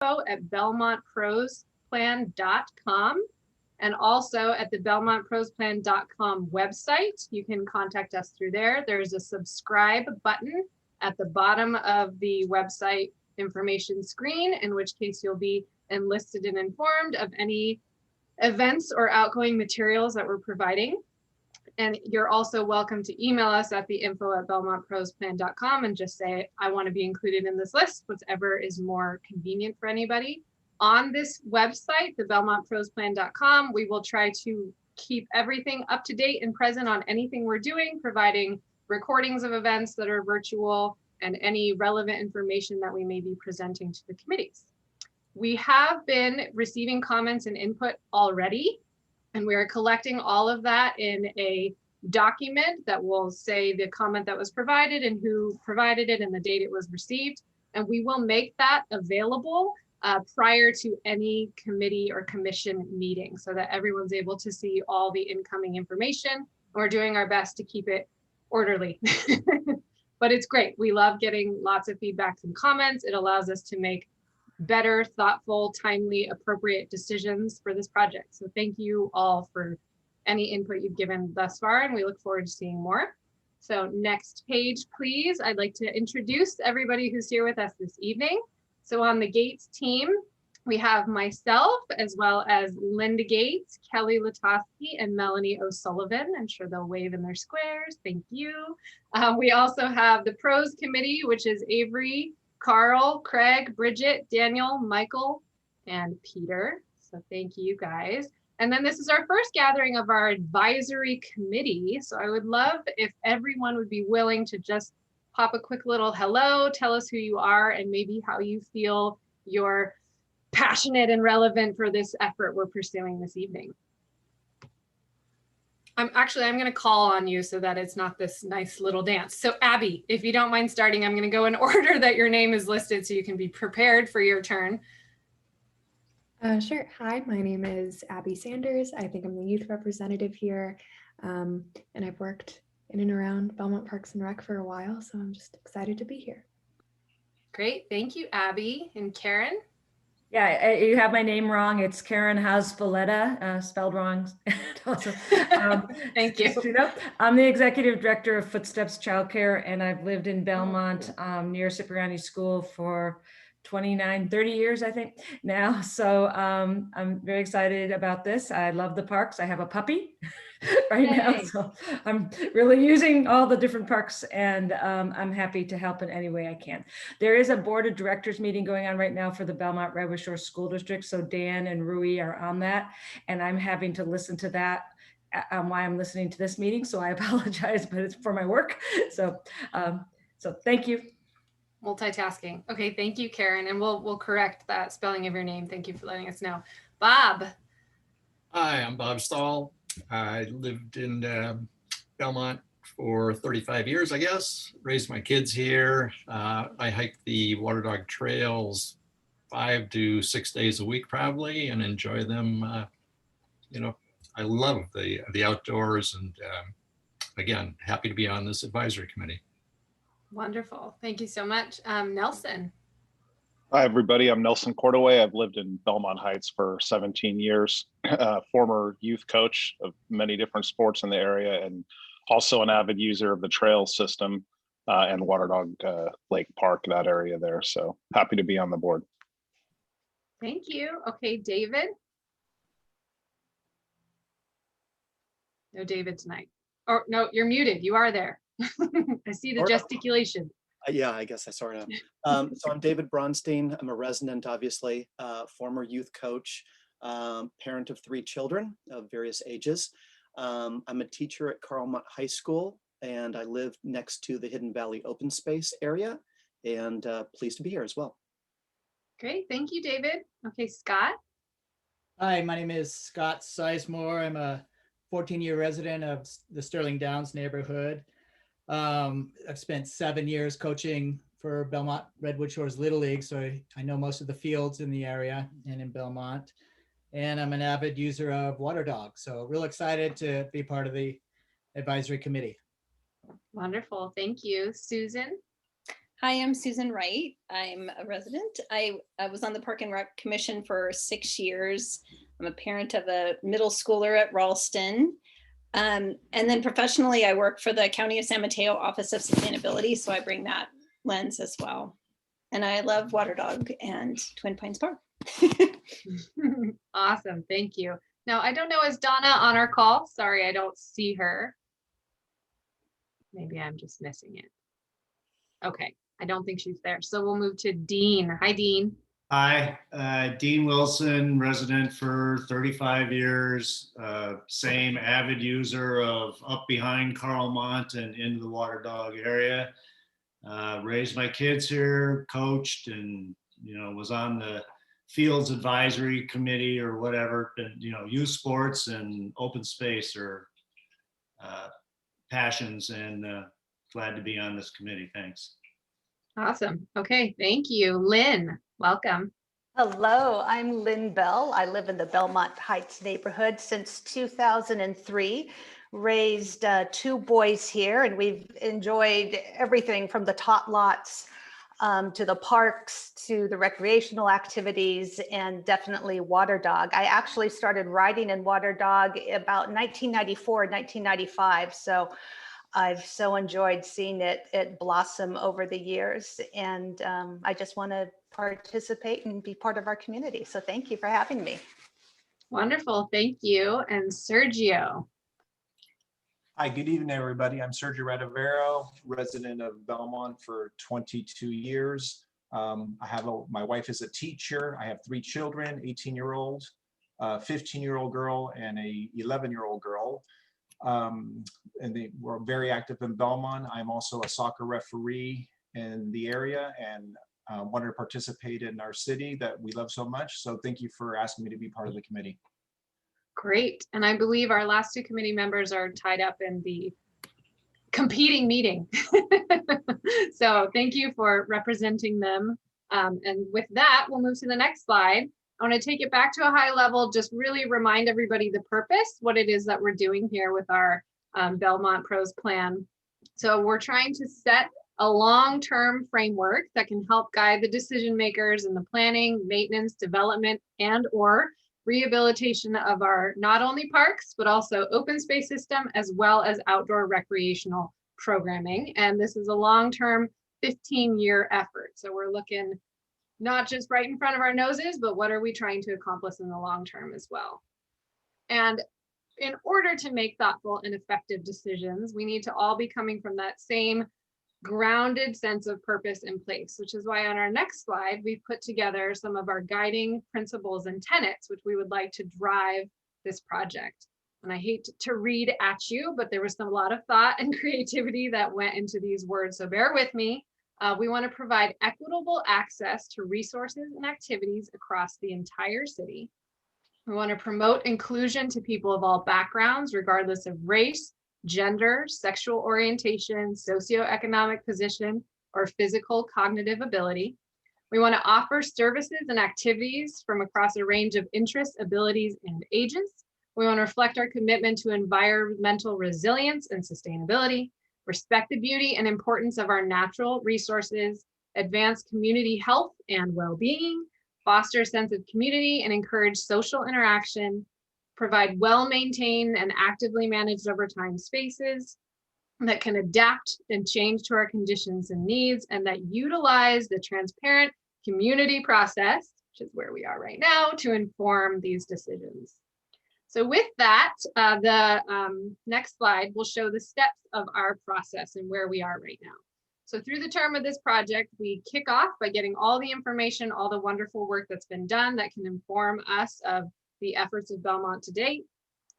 at belmontprosplan.com. And also at the belmontprosplan.com website, you can contact us through there. There's a subscribe button at the bottom of the website information screen, in which case you'll be enlisted and informed of any events or outgoing materials that we're providing. And you're also welcome to email us at the info@belmontprosplan.com and just say, I want to be included in this list, whatever is more convenient for anybody. On this website, the belmontprosplan.com, we will try to keep everything up to date and present on anything we're doing, providing recordings of events that are virtual and any relevant information that we may be presenting to the committees. We have been receiving comments and input already, and we are collecting all of that in a document that will say the comment that was provided and who provided it and the date it was received. And we will make that available prior to any committee or commission meeting so that everyone's able to see all the incoming information. And we're doing our best to keep it orderly. But it's great. We love getting lots of feedback and comments. It allows us to make better, thoughtful, timely, appropriate decisions for this project. So thank you all for any input you've given thus far, and we look forward to seeing more. So next page, please. I'd like to introduce everybody who's here with us this evening. So on the Gates team, we have myself, as well as Linda Gates, Kelly Latosky, and Melanie O'Sullivan. I'm sure they'll wave in their squares. Thank you. We also have the pros committee, which is Avery, Carl, Craig, Bridget, Daniel, Michael, and Peter. So thank you guys. And then this is our first gathering of our advisory committee. So I would love if everyone would be willing to just pop a quick little hello, tell us who you are, and maybe how you feel you're passionate and relevant for this effort we're pursuing this evening. I'm going to call on you so that it's not this nice little dance. So Abby, if you don't mind starting, I'm going to go in order that your name is listed so you can be prepared for your turn. Sure. Hi, my name is Abby Sanders. I think I'm the youth representative here, and I've worked in and around Belmont Parks and Rec for a while, so I'm just excited to be here. Great. Thank you, Abby. And Karen? Yeah, you have my name wrong. It's Karen Haas-Valletta, spelled wrong. Thank you. You know, I'm the executive director of Footsteps Childcare, and I've lived in Belmont near Cipriani School for 29, 30 years, I think now. So I'm very excited about this. I love the parks. I have a puppy right now. So I'm really using all the different parks, and I'm happy to help in any way I can. There is a board of directors meeting going on right now for the Belmont Redwood Shores School District. So Dan and Rui are on that, and I'm having to listen to that while I'm listening to this meeting. So I apologize, but it's for my work. So thank you. Multitasking. Okay, thank you, Karen. And we'll correct that spelling of your name. Thank you for letting us know. Bob. Hi, I'm Bob Stahl. I lived in Belmont for 35 years, I guess. Raised my kids here. I hike the Water Dog trails 5 to 6 days a week probably, and enjoy them. You know, I love the outdoors, and again, happy to be on this advisory committee. Wonderful. Thank you so much. Nelson. Hi, everybody. I'm Nelson Cordaway. I've lived in Belmont Heights for 17 years, former youth coach of many different sports in the area, and also an avid user of the trail system and Water Dog Lake Park, that area there. So happy to be on the board. Thank you. Okay, David. No David tonight. Oh, no, you're muted. You are there. I see the gesticulation. Yeah, I guess I sort of. So I'm David Bronstein. I'm a resident, obviously, former youth coach, parent of 3 children of various ages. I'm a teacher at Carlmont High School, and I live next to the Hidden Valley Open Space area, and pleased to be here as well. Great, thank you, David. Okay, Scott. Hi, my name is Scott Sizemore. I'm a 14-year resident of the Sterling Downs neighborhood. I've spent 7 years coaching for Belmont Redwood Shores Little League, so I know most of the fields in the area and in Belmont. And I'm an avid user of Water Dog, so real excited to be part of the advisory committee. Wonderful, thank you. Susan? Hi, I'm Susan Wright. I'm a resident. I was on the Park and Rec Commission for 6 years. I'm a parent of a middle schooler at Ralston. And then professionally, I work for the County of San Mateo Office of Sustainability, so I bring that lens as well. And I love Water Dog and Twin Pines Park. Awesome, thank you. Now, I don't know, is Donna on our call? Sorry, I don't see her. Maybe I'm just missing it. Okay, I don't think she's there. So we'll move to Dean. Hi, Dean. Hi, Dean Wilson, resident for 35 years, same avid user of up behind Carlmont and into the Water Dog area. Raised my kids here, coached, and was on the Fields Advisory Committee or whatever. And, youth sports and open space are passions, and glad to be on this committee. Thanks. Awesome. Okay, thank you. Lynn, welcome. Hello, I'm Lynn Bell. I live in the Belmont Heights neighborhood since 2003. Raised 2 boys here, and we've enjoyed everything from the tot lots to the parks to the recreational activities, and definitely Water Dog. I actually started riding in Water Dog about 1994, 1995. So I've so enjoyed seeing it blossom over the years, and I just want to participate and be part of our community. So thank you for having me. Wonderful, thank you. And Sergio. Hi, good evening, everybody. I'm Sergio Radovero, resident of Belmont for 22 years. My wife is a teacher. I have 3 children, 18-year-old, 15-year-old girl, and a 11-year-old girl. We're very active in Belmont. I'm also a soccer referee in the area, and wanted to participate in our city that we love so much. So thank you for asking me to be part of the committee. Great. And I believe our last 2 committee members are tied up in the competing meeting. So thank you for representing them. And with that, we'll move to the next slide. I want to take it back to a high level, just really remind everybody the purpose, what it is that we're doing here with our Belmont Pros plan. So we're trying to set a long-term framework that can help guide the decision makers in the planning, maintenance, development, and/or rehabilitation of our not only parks, but also open space system, as well as outdoor recreational programming. And this is a long-term 15-year effort. So we're looking not just right in front of our noses, but what are we trying to accomplish in the long term as well. And in order to make thoughtful and effective decisions, we need to all be coming from that same grounded sense of purpose in place, which is why on our next slide, we've put together some of our guiding principles and tenets, which we would like to drive this project. And I hate to read at you, but there was a lot of thought and creativity that went into these words, so bear with me. We want to provide equitable access to resources and activities across the entire city. We want to promote inclusion to people of all backgrounds, regardless of race, gender, sexual orientation, socioeconomic position, or physical cognitive ability. We want to offer services and activities from across a range of interests, abilities, and ages. We want to reflect our commitment to environmental resilience and sustainability, respect the beauty and importance of our natural resources, advance community health and well-being, foster a sense of community and encourage social interaction, provide well-maintained and actively managed over time spaces that can adapt and change to our conditions and needs, and that utilize the transparent community process, which is where we are right now, to inform these decisions. So with that, the next slide will show the steps of our process and where we are right now. So through the term of this project, we kick off by getting all the information, all the wonderful work that's been done that can inform us of the efforts of Belmont to date.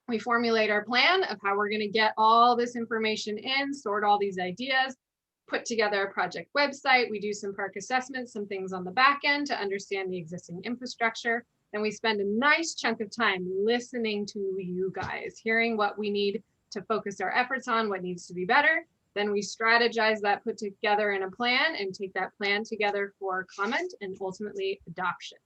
We formulate our plan of how we're going to get all this information in, sort all these ideas, put together a project website. We do some park assessments, some things on the back end to understand the existing infrastructure. Then we spend a nice chunk of time listening to you guys, hearing what we need to focus our efforts on, what needs to be better. Then we strategize that, put together in a plan, and take that plan together for comment and ultimately adoption.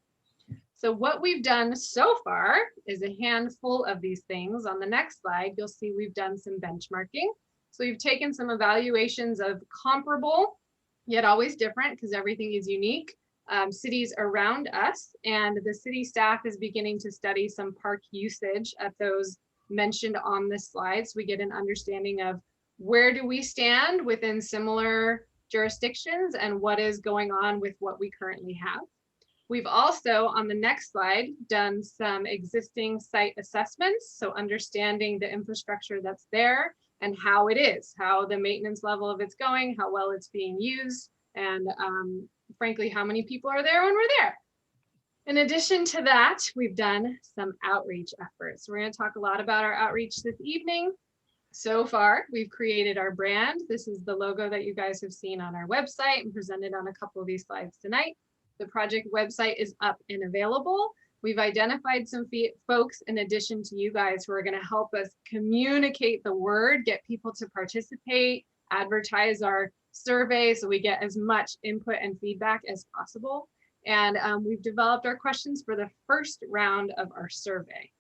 So what we've done so far is a handful of these things. On the next slide, you'll see we've done some benchmarking. So we've taken some evaluations of comparable yet always different because everything is unique. Cities around us, and the city staff is beginning to study some park usage at those mentioned on this slide. So we get an understanding of where do we stand within similar jurisdictions and what is going on with what we currently have. We've also, on the next slide, done some existing site assessments. So understanding the infrastructure that's there and how it is, how the maintenance level of it's going, how well it's being used, and frankly, how many people are there when we're there. In addition to that, we've done some outreach efforts. We're going to talk a lot about our outreach this evening. So far, we've created our brand. This is the logo that you guys have seen on our website and presented on a couple of these slides tonight. The project website is up and available. We've identified some folks in addition to you guys who are going to help us communicate the word, get people to participate, advertise our survey so we get as much input and feedback as possible. And we've developed our questions for the first round of our survey.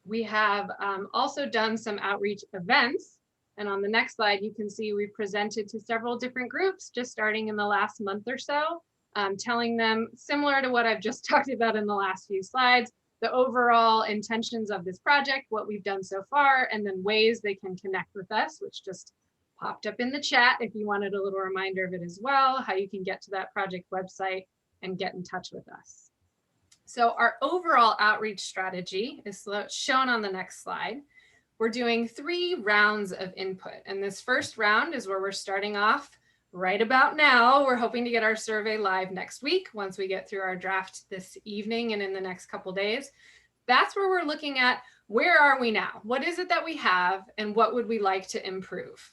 We have also done some outreach events. And on the next slide, you can see we've presented to several different groups just starting in the last month or so, telling them similar to what I've just talked about in the last few slides, the overall intentions of this project, what we've done so far, and then ways they can connect with us, which just popped up in the chat if you wanted a little reminder of it as well, how you can get to that project website and get in touch with us. So our overall outreach strategy is shown on the next slide. We're doing 3 rounds of input. And this first round is where we're starting off right about now. We're hoping to get our survey live next week once we get through our draft this evening and in the next couple days. That's where we're looking at where are we now? What is it that we have and what would we like to improve?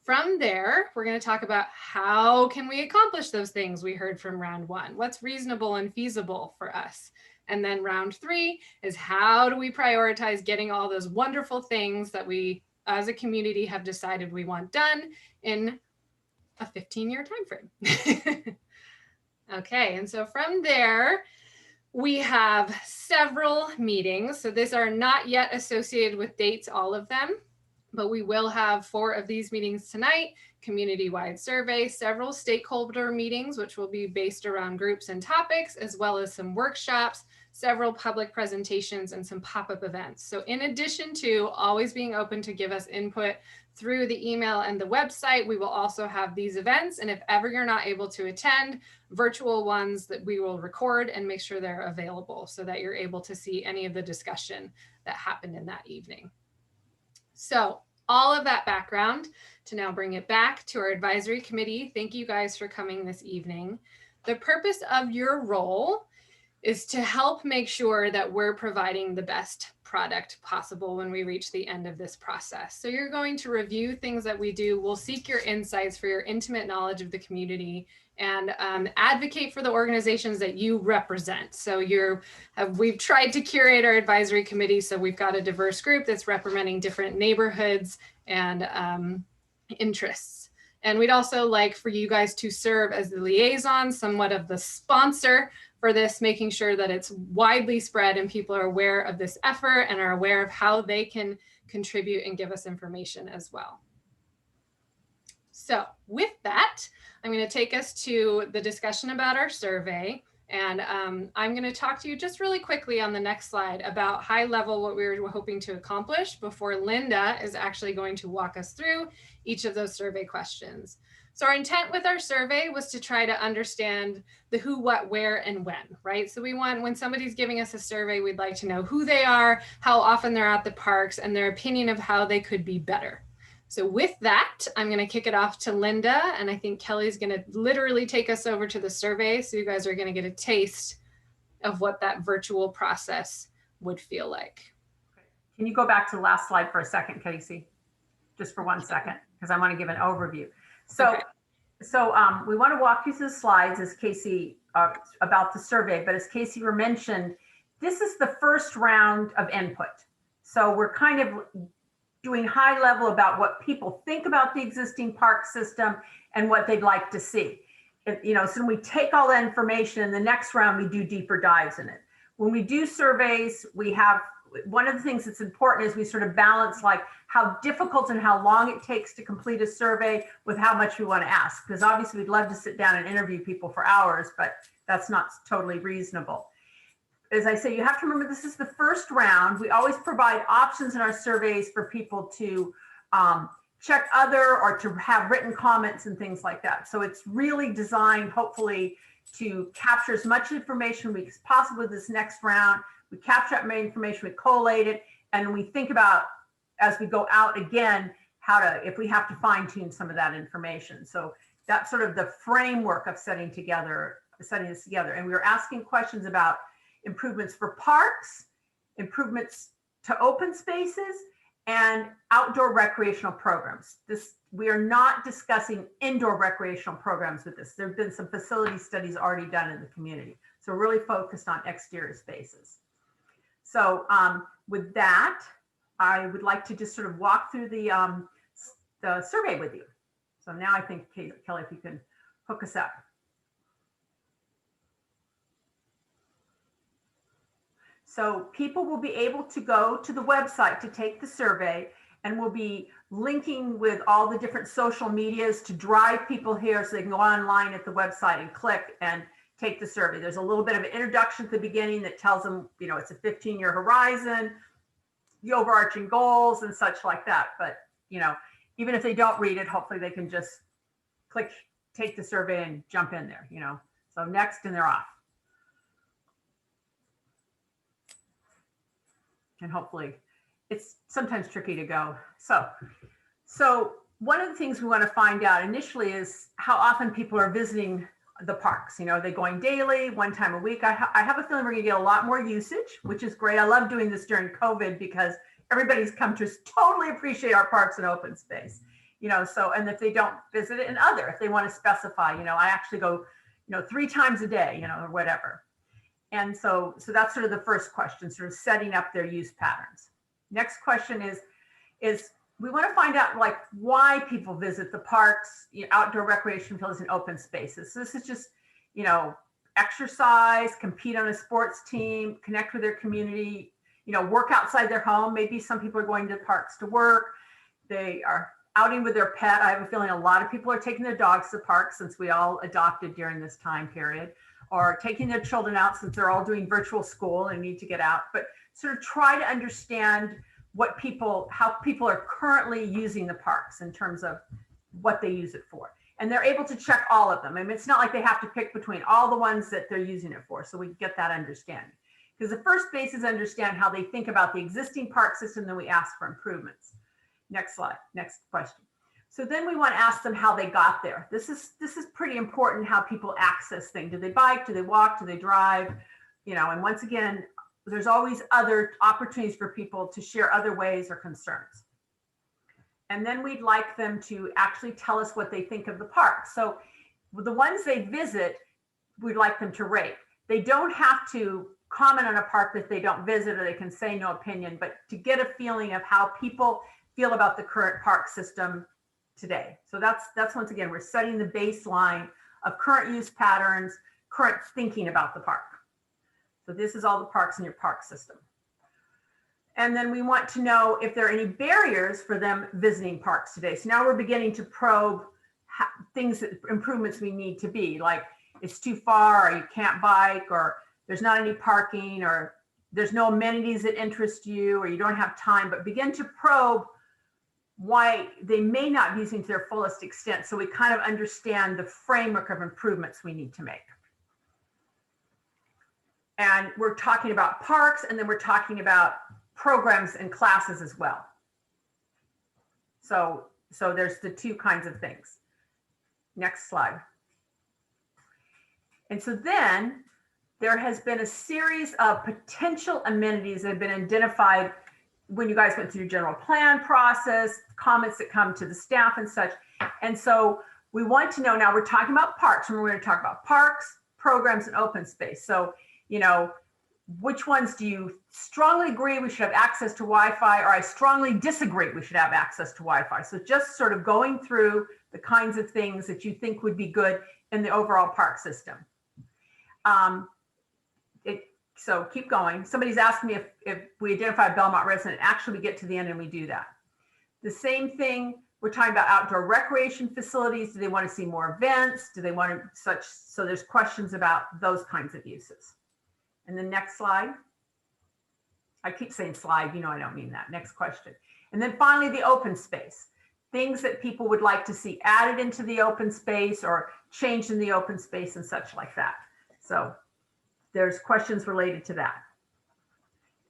From there, we're going to talk about how can we accomplish those things we heard from round 1? What's reasonable and feasible for us? And then round 3 is how do we prioritize getting all those wonderful things that we as a community have decided we want done in a 15-year time frame. Okay, and so from there, we have several meetings. So these are not yet associated with dates, all of them. But we will have 4 of these meetings tonight, community-wide survey, several stakeholder meetings, which will be based around groups and topics, as well as some workshops, several public presentations, and some pop-up events. So in addition to always being open to give us input through the email and the website, we will also have these events. And if ever you're not able to attend, virtual ones that we will record and make sure they're available so that you're able to see any of the discussion that happened in that evening. So all of that background to now bring it back to our advisory committee. Thank you guys for coming this evening. The purpose of your role is to help make sure that we're providing the best product possible when we reach the end of this process. So you're going to review things that we do. We'll seek your insights for your intimate knowledge of the community and advocate for the organizations that you represent. So we've tried to curate our advisory committee so we've got a diverse group that's representing different neighborhoods and interests. And we'd also like for you guys to serve as the liaison, somewhat of the sponsor for this, making sure that it's widely spread and people are aware of this effort and are aware of how they can contribute and give us information as well. So with that, I'm going to take us to the discussion about our survey. And I'm going to talk to you just really quickly on the next slide about high level what we were hoping to accomplish before Linda is actually going to walk us through each of those survey questions. So our intent with our survey was to try to understand the who, what, where, and when, right? So we want, when somebody's giving us a survey, we'd like to know who they are, how often they're at the parks, and their opinion of how they could be better. So with that, I'm going to kick it off to Linda, and I think Kelly's going to literally take us over to the survey. So you guys are going to get a taste of what that virtual process would feel like. Can you go back to the last slide for a second, Casey? Just for 1 second, because I want to give an overview. So, okay. We want to walk you through the slides as Casey about the survey, but as Casey mentioned, this is the first round of input. So we're kind of doing high level about what people think about the existing park system and what they'd like to see. So we take all that information, and the next round we do deeper dives in it. When we do surveys, we have one of the things that's important is we sort of balance like how difficult and how long it takes to complete a survey with how much we want to ask. Because obviously we'd love to sit down and interview people for hours, but that's not totally reasonable. As I say, you have to remember this is the first round. We always provide options in our surveys for people to check other or to have written comments and things like that. So it's really designed, hopefully, to capture as much information as possible with this next round. We capture that information, we collate it, and we think about, as we go out again, how to, if we have to fine tune some of that information. So that's sort of the framework of setting this together. And we were asking questions about improvements for parks, improvements to open spaces, and outdoor recreational programs. We are not discussing indoor recreational programs with this. There have been some facility studies already done in the community. So we're really focused on exterior spaces. So with that, I would like to just sort of walk through the survey with you. So now I think, Kelly, if you can hook us up. So people will be able to go to the website to take the survey, and we'll be linking with all the different social medias to drive people here so they can go online at the website and click and take the survey. There's a little bit of an introduction at the beginning that tells them, you know, it's a 15-year horizon, the overarching goals and such like that. But, you know, even if they don't read it, hopefully they can just click, take the survey and jump in there, you know. So next, and they're off. And hopefully it's sometimes tricky to go. So one of the things we want to find out initially is how often people are visiting the parks. You know, are they going daily, one time a week? I have a feeling we're gonna get a lot more usage, which is great. I love doing this during COVID because everybody's come to totally appreciate our parks and open space. You know, so, and if they don't visit it, and if they want to specify, you know, I actually go, you know, 3 times a day, you know, or whatever. And so that's sort of the first question, sort of setting up their use patterns. Next question is we want to find out like why people visit the parks, you know, outdoor recreation fields and open spaces. So this is just, you know, exercise, compete on a sports team, connect with their community, you know, work outside their home. Maybe some people are going to parks to work. They are outing with their pet. I have a feeling a lot of people are taking their dogs to parks since we all adopted during this time period, or taking their children out since they're all doing virtual school and need to get out. But sort of try to understand how people are currently using the parks in terms of what they use it for. And they're able to check all of them. I mean, it's not like they have to pick between all the ones that they're using it for. So we get that understanding. Because the first base is understand how they think about the existing park system, then we ask for improvements. Next slide, next question. So then we want to ask them how they got there. This is pretty important, how people access things. Do they bike? Do they walk? Do they drive? You know, and once again, there's always other opportunities for people to share other ways or concerns. And then we'd like them to actually tell us what they think of the park. So the ones they visit, we'd like them to rate. They don't have to comment on a park that they don't visit, or they can say no opinion, but to get a feeling of how people feel about the current park system today. So that's once again, we're setting the baseline of current use patterns, current thinking about the park. So this is all the parks in your park system. And then we want to know if there are any barriers for them visiting parks today. So now we're beginning to probe things, improvements we need to be, like it's too far, or you can't bike, or there's not any parking, or there's no amenities that interest you, or you don't have time, but begin to probe why they may not be using to their fullest extent. So we kind of understand the framework of improvements we need to make. And we're talking about parks, and then we're talking about programs and classes as well. So there's the two kinds of things. Next slide. And so then there has been a series of potential amenities that have been identified when you guys went through your general plan process, comments that come to the staff and such. And so we want to know, now we're talking about parks, and we're going to talk about parks, programs, and open space. So, you know, which ones do you strongly agree we should have access to Wi-Fi, or I strongly disagree we should have access to Wi-Fi? So just sort of going through the kinds of things that you think would be good in the overall park system. So keep going. Somebody's asking me if we identify a Belmont resident, actually we get to the end and we do that. The same thing, we're talking about outdoor recreation facilities. Do they want to see more events? Do they want to such, so there's questions about those kinds of uses. And the next slide. I keep saying slide, you know I don't mean that. Next question. And then finally, the open space. Things that people would like to see added into the open space or changed in the open space and such like that. So there's questions related to that.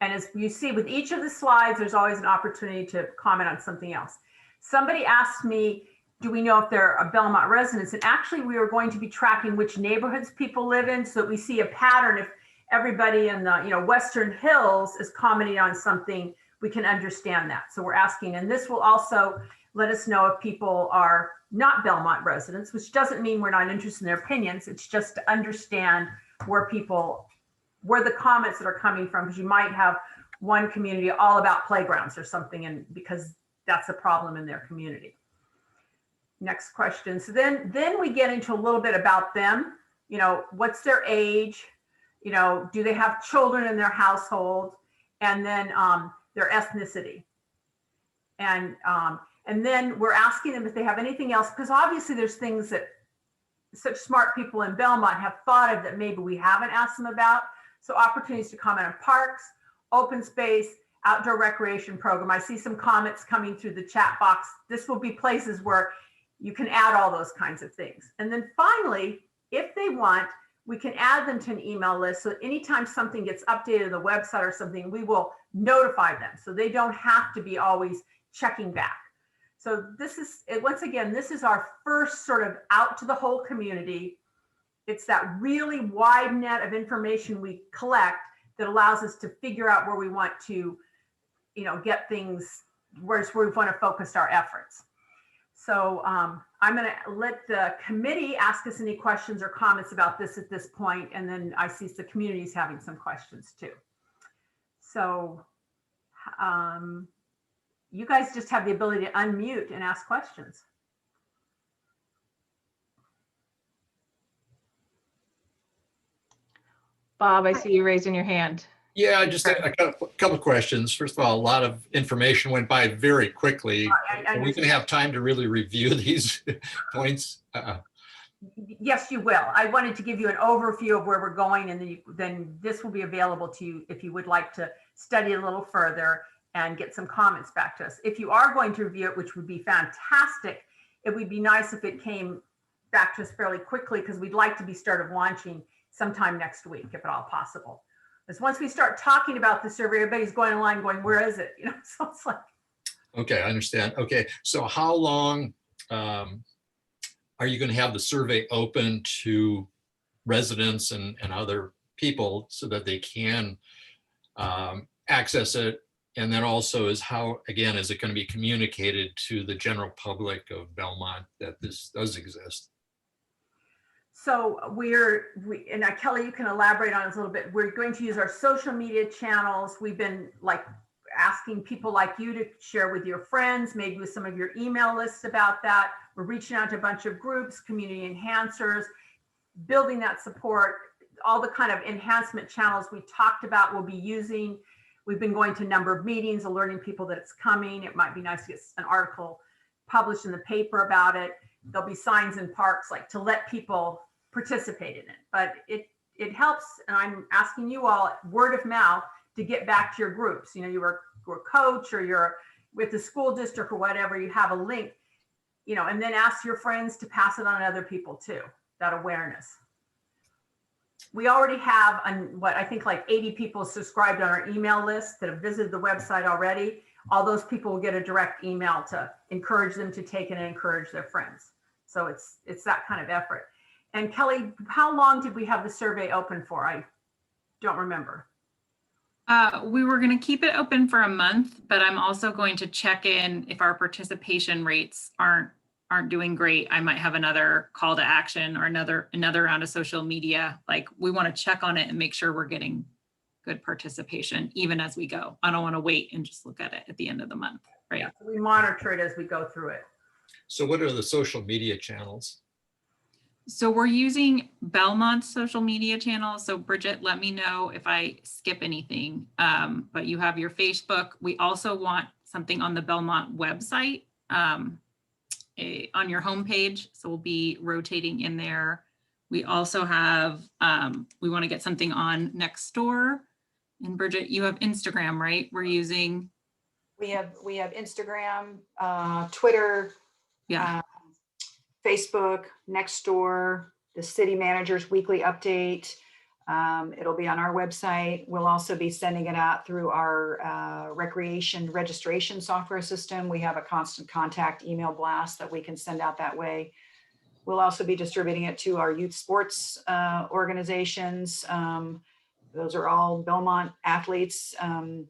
And as you see with each of the slides, there's always an opportunity to comment on something else. Somebody asked me, do we know if they're a Belmont residents? And actually we are going to be tracking which neighborhoods people live in so that we see a pattern. If everybody in the Western Hills is commenting on something, we can understand that. So we're asking, and this will also let us know if people are not Belmont residents, which doesn't mean we're not interested in their opinions. It's just to understand where the comments that are coming from, because you might have one community all about playgrounds or something, and because that's a problem in their community. Next question. So then we get into a little bit about them. What's their age? Do they have children in their household? And then their ethnicity. And then we're asking them if they have anything else, because obviously there's things that such smart people in Belmont have thought of that maybe we haven't asked them about. So opportunities to comment on parks, open space, outdoor recreation program. I see some comments coming through the chat box. This will be places where you can add all those kinds of things. And then finally, if they want, we can add them to an email list. So anytime something gets updated on the website or something, we will notify them. So they don't have to be always checking back. So this is, once again, this is our first sort of out to the whole community. It's that really wide net of information we collect that allows us to figure out where we want to, get things, where we want to focus our efforts. So I'm going to let the committee ask us any questions or comments about this at this point, and then I see the community is having some questions too. So you guys just have the ability to unmute and ask questions. Bob, I see you raising your hand. Yeah, just a couple of questions. First of all, a lot of information went by very quickly. Are we going to have time to really review these points? Yes, you will. I wanted to give you an overview of where we're going, and then this will be available to you if you would like to study a little further and get some comments back to us. If you are going to review it, which would be fantastic, it would be nice if it came back to us fairly quickly, because we'd like to be started launching sometime next week, if at all possible. Because once we start talking about the survey, everybody's going online going, where is it? So it's like. Okay, I understand. Okay, so how long are you going to have the survey open to residents and other people so that they can access it? And then also is how, again, is it going to be communicated to the general public of Belmont that this does exist? So and Kelly, you can elaborate on this a little bit. We're going to use our social media channels. We've been asking people like you to share with your friends, maybe with some of your email lists about that. We're reaching out to a bunch of groups, community enhancers, building that support, all the kind of enhancement channels we talked about we'll be using. We've been going to a number of meetings, alerting people that it's coming. It might be nice to get an article published in the paper about it. There'll be signs in parks to let people participate in it. But it helps, and I'm asking you all word of mouth to get back to your groups. You're a coach or you're with the school district or whatever, you have a link, and then ask your friends to pass it on to other people too, that awareness. We already have, I think 80 people subscribed on our email list that have visited the website already. All those people will get a direct email to encourage them to take it and encourage their friends. So it's that kind of effort. And Kelly, how long did we have the survey open for? I don't remember. We were going to keep it open for a month, but I'm also going to check in if our participation rates aren't doing great. I might have another call to action or another round of social media. We want to check on it and make sure we're getting good participation even as we go. I don't want to wait and just look at it at the end of the month, right? Yeah, we monitor it as we go through it. So what are the social media channels? So we're using Belmont's social media channels. So Bridget, let me know if I skip anything. But you have your Facebook. We also want something on the Belmont website on your homepage. So we'll be rotating in there. We also have, we want to get something on Nextdoor. And Bridget, you have Instagram, right? We're using. We have Instagram, Twitter, yeah, Facebook, Nextdoor, the city manager's weekly update. It'll be on our website. We'll also be sending it out through our recreation registration software system. We have a constant contact email blast that we can send out that way. We'll also be distributing it to our youth sports organizations. Those are all Belmont athletes and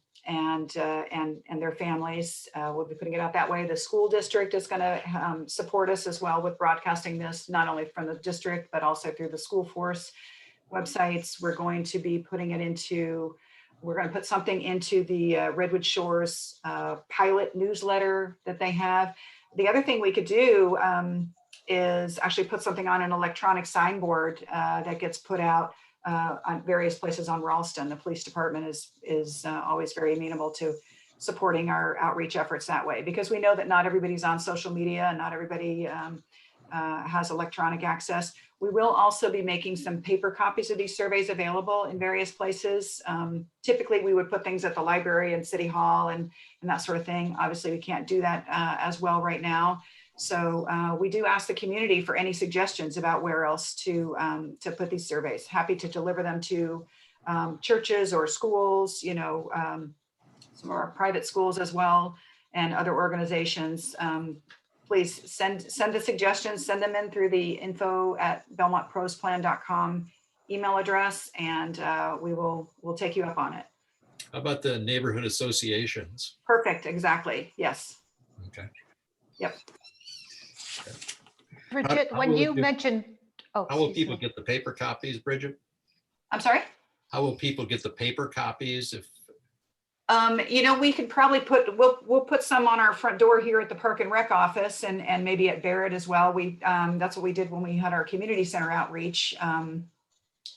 their families. We'll be putting it out that way. The school district is going to support us as well with broadcasting this, not only from the district, but also through the school force websites. We're going to be putting it into, we're going to put something into the Redwood Shores pilot newsletter that they have. The other thing we could do is actually put something on an electronic signboard that gets put out on various places on Ralston. The police department is always very amenable to supporting our outreach efforts that way, because we know that not everybody's on social media and not everybody has electronic access. We will also be making some paper copies of these surveys available in various places. Typically, we would put things at the library and City Hall and that sort of thing. Obviously, we can't do that as well right now. So we do ask the community for any suggestions about where else to put these surveys. Happy to deliver them to churches or schools, you know, some of our private schools as well, and other organizations. Please send the suggestions, send them in through the info@belmontprosplan.com email address, and we'll take you up on it. How about the neighborhood associations? Perfect, exactly, yes. Okay. Yep. Bridget, when you mentioned, how will people get the paper copies, Bridget? I'm sorry? How will people get the paper copies if? You know, we could probably we'll put some on our front door here at the Park and Rec office and maybe at Barrett as well. That's what we did when we had our community center outreach.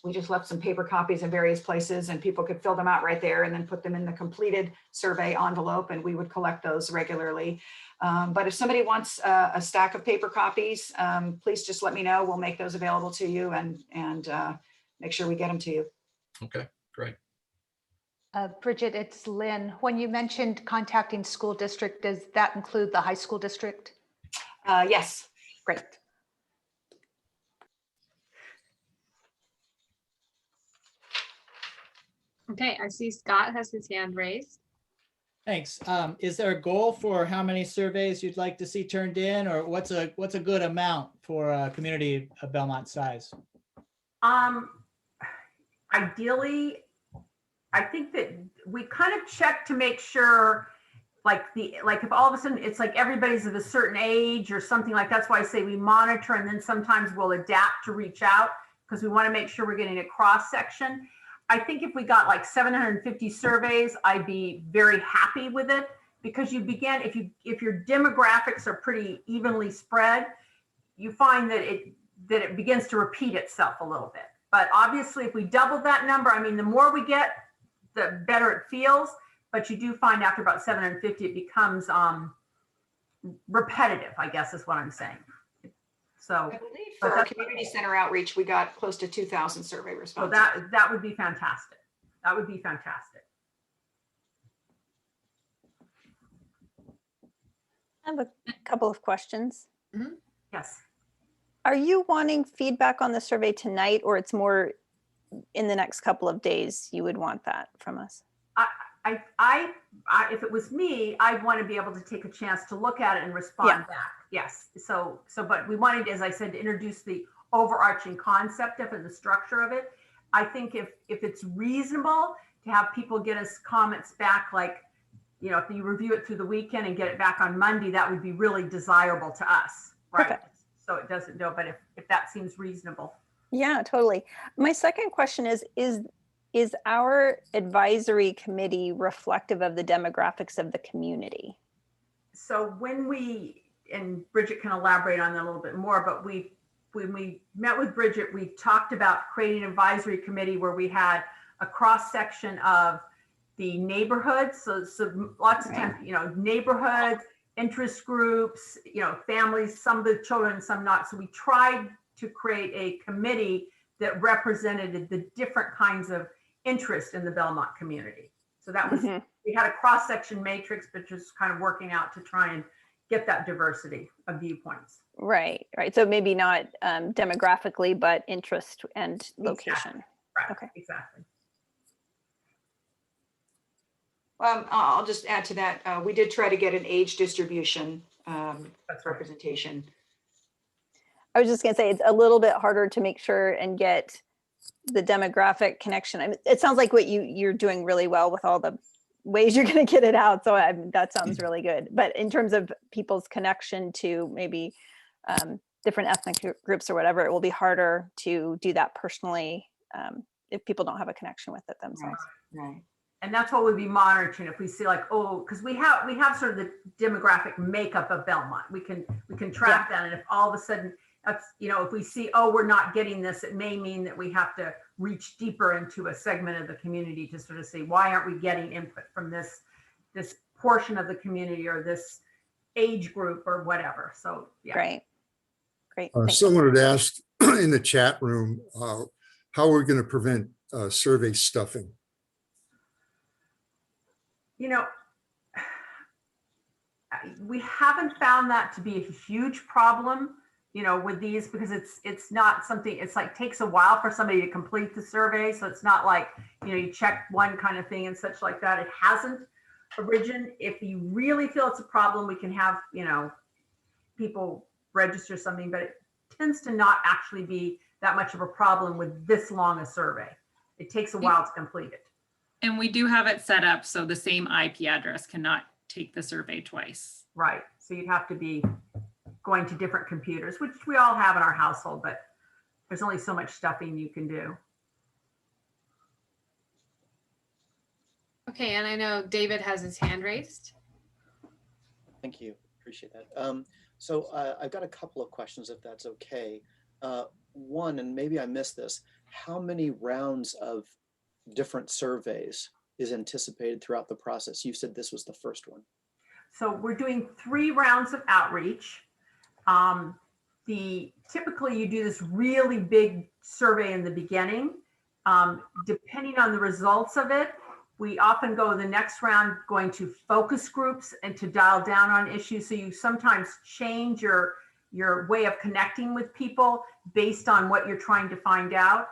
We just left some paper copies in various places and people could fill them out right there and then put them in the completed survey envelope, and we would collect those regularly. But if somebody wants a stack of paper copies, please just let me know. We'll make those available to you and make sure we get them to you. Okay, great. Bridget, it's Lynn. When you mentioned contacting school district, does that include the high school district? Yes. Great. Okay, I see Scott has his hand raised. Thanks. Is there a goal for how many surveys you'd like to see turned in, or what's a good amount for a community of Belmont size? Ideally, I think that we kind of check to make sure, like if all of a sudden it's like everybody's of a certain age or something like that's why I say we monitor, and then sometimes we'll adapt to reach out because we want to make sure we're getting a cross section. I think if we got like 750 surveys, I'd be very happy with it, because you begin, if your demographics are pretty evenly spread, you find that it begins to repeat itself a little bit. But obviously, if we double that number, I mean, the more we get, the better it feels. But you do find after about 750, it becomes repetitive, I guess is what I'm saying. So I believe for our community center outreach, we got close to 2,000 survey responses. So that would be fantastic. That would be fantastic. I have a couple of questions. Mm-hmm. Yes. Are you wanting feedback on the survey tonight, or it's more in the next couple of days you would want that from us? If it was me, I'd want to be able to take a chance to look at it and respond back. Yes. So, but we wanted, as I said, to introduce the overarching concept of it, the structure of it. I think if it's reasonable to have people get us comments back, like, you know, if you review it through the weekend and get it back on Monday, that would be really desirable to us, right? Perfect. So it doesn't know, but if that seems reasonable. Yeah, totally. My second question is our advisory committee reflective of the demographics of the community? So when and Bridget can elaborate on that a little bit more, but when we met with Bridget, we talked about creating an advisory committee where we had a cross section of the neighborhoods. So lots of times, you know, neighborhoods, interest groups, you know, families, some of the children, some not. So we tried to create a committee that represented the different kinds of interest in the Belmont community. So that was, we had a cross-section matrix, but just kind of working out to try and get that diversity of viewpoints. Right. So maybe not demographically, but interest and location. Exactly. Right. Okay. Exactly. I'll just add to that. We did try to get an age distribution representation. I was just going to say it's a little bit harder to make sure and get the demographic connection. I mean, it sounds like what you're doing really well with all the ways you're going to get it out. So that sounds really good. But in terms of people's connection to maybe different ethnic groups or whatever, it will be harder to do that personally if people don't have a connection with it themselves. Right. And that's what we'd be monitoring if we see like, oh, because we have sort of the demographic makeup of Belmont. We can track that, and if all of a sudden, you know, if we see, oh, we're not getting this, it may mean that we have to reach deeper into a segment of the community to sort of say, why aren't we getting input from this portion of the community or this age group or whatever. So yeah. Great. Someone had asked in the chat room how we're going to prevent survey stuffing. You know, we haven't found that to be a huge problem, you know, with these, because it's not something, it's like takes a while for somebody to complete the survey. So it's not like, you know, you check one kind of thing and such like that. It hasn't arisen. If you really feel it's a problem, we can have, you know, people register something, but it tends to not actually be that much of a problem with this long a survey. It takes a while to complete it. And we do have it set up so the same IP address cannot take the survey twice. Right. So you'd have to be going to different computers, which we all have in our household, but there's only so much stuffing you can do. Okay, and I know David has his hand raised. Thank you. Appreciate that. So I've got a couple of questions, if that's okay. One, and maybe I missed this, how many rounds of different surveys is anticipated throughout the process? You said this was the first one. So we're doing 3 rounds of outreach. Typically you do this really big survey in the beginning. Depending on the results of it, we often go the next round going to focus groups and to dial down on issues. So you sometimes change your way of connecting with people based on what you're trying to find out.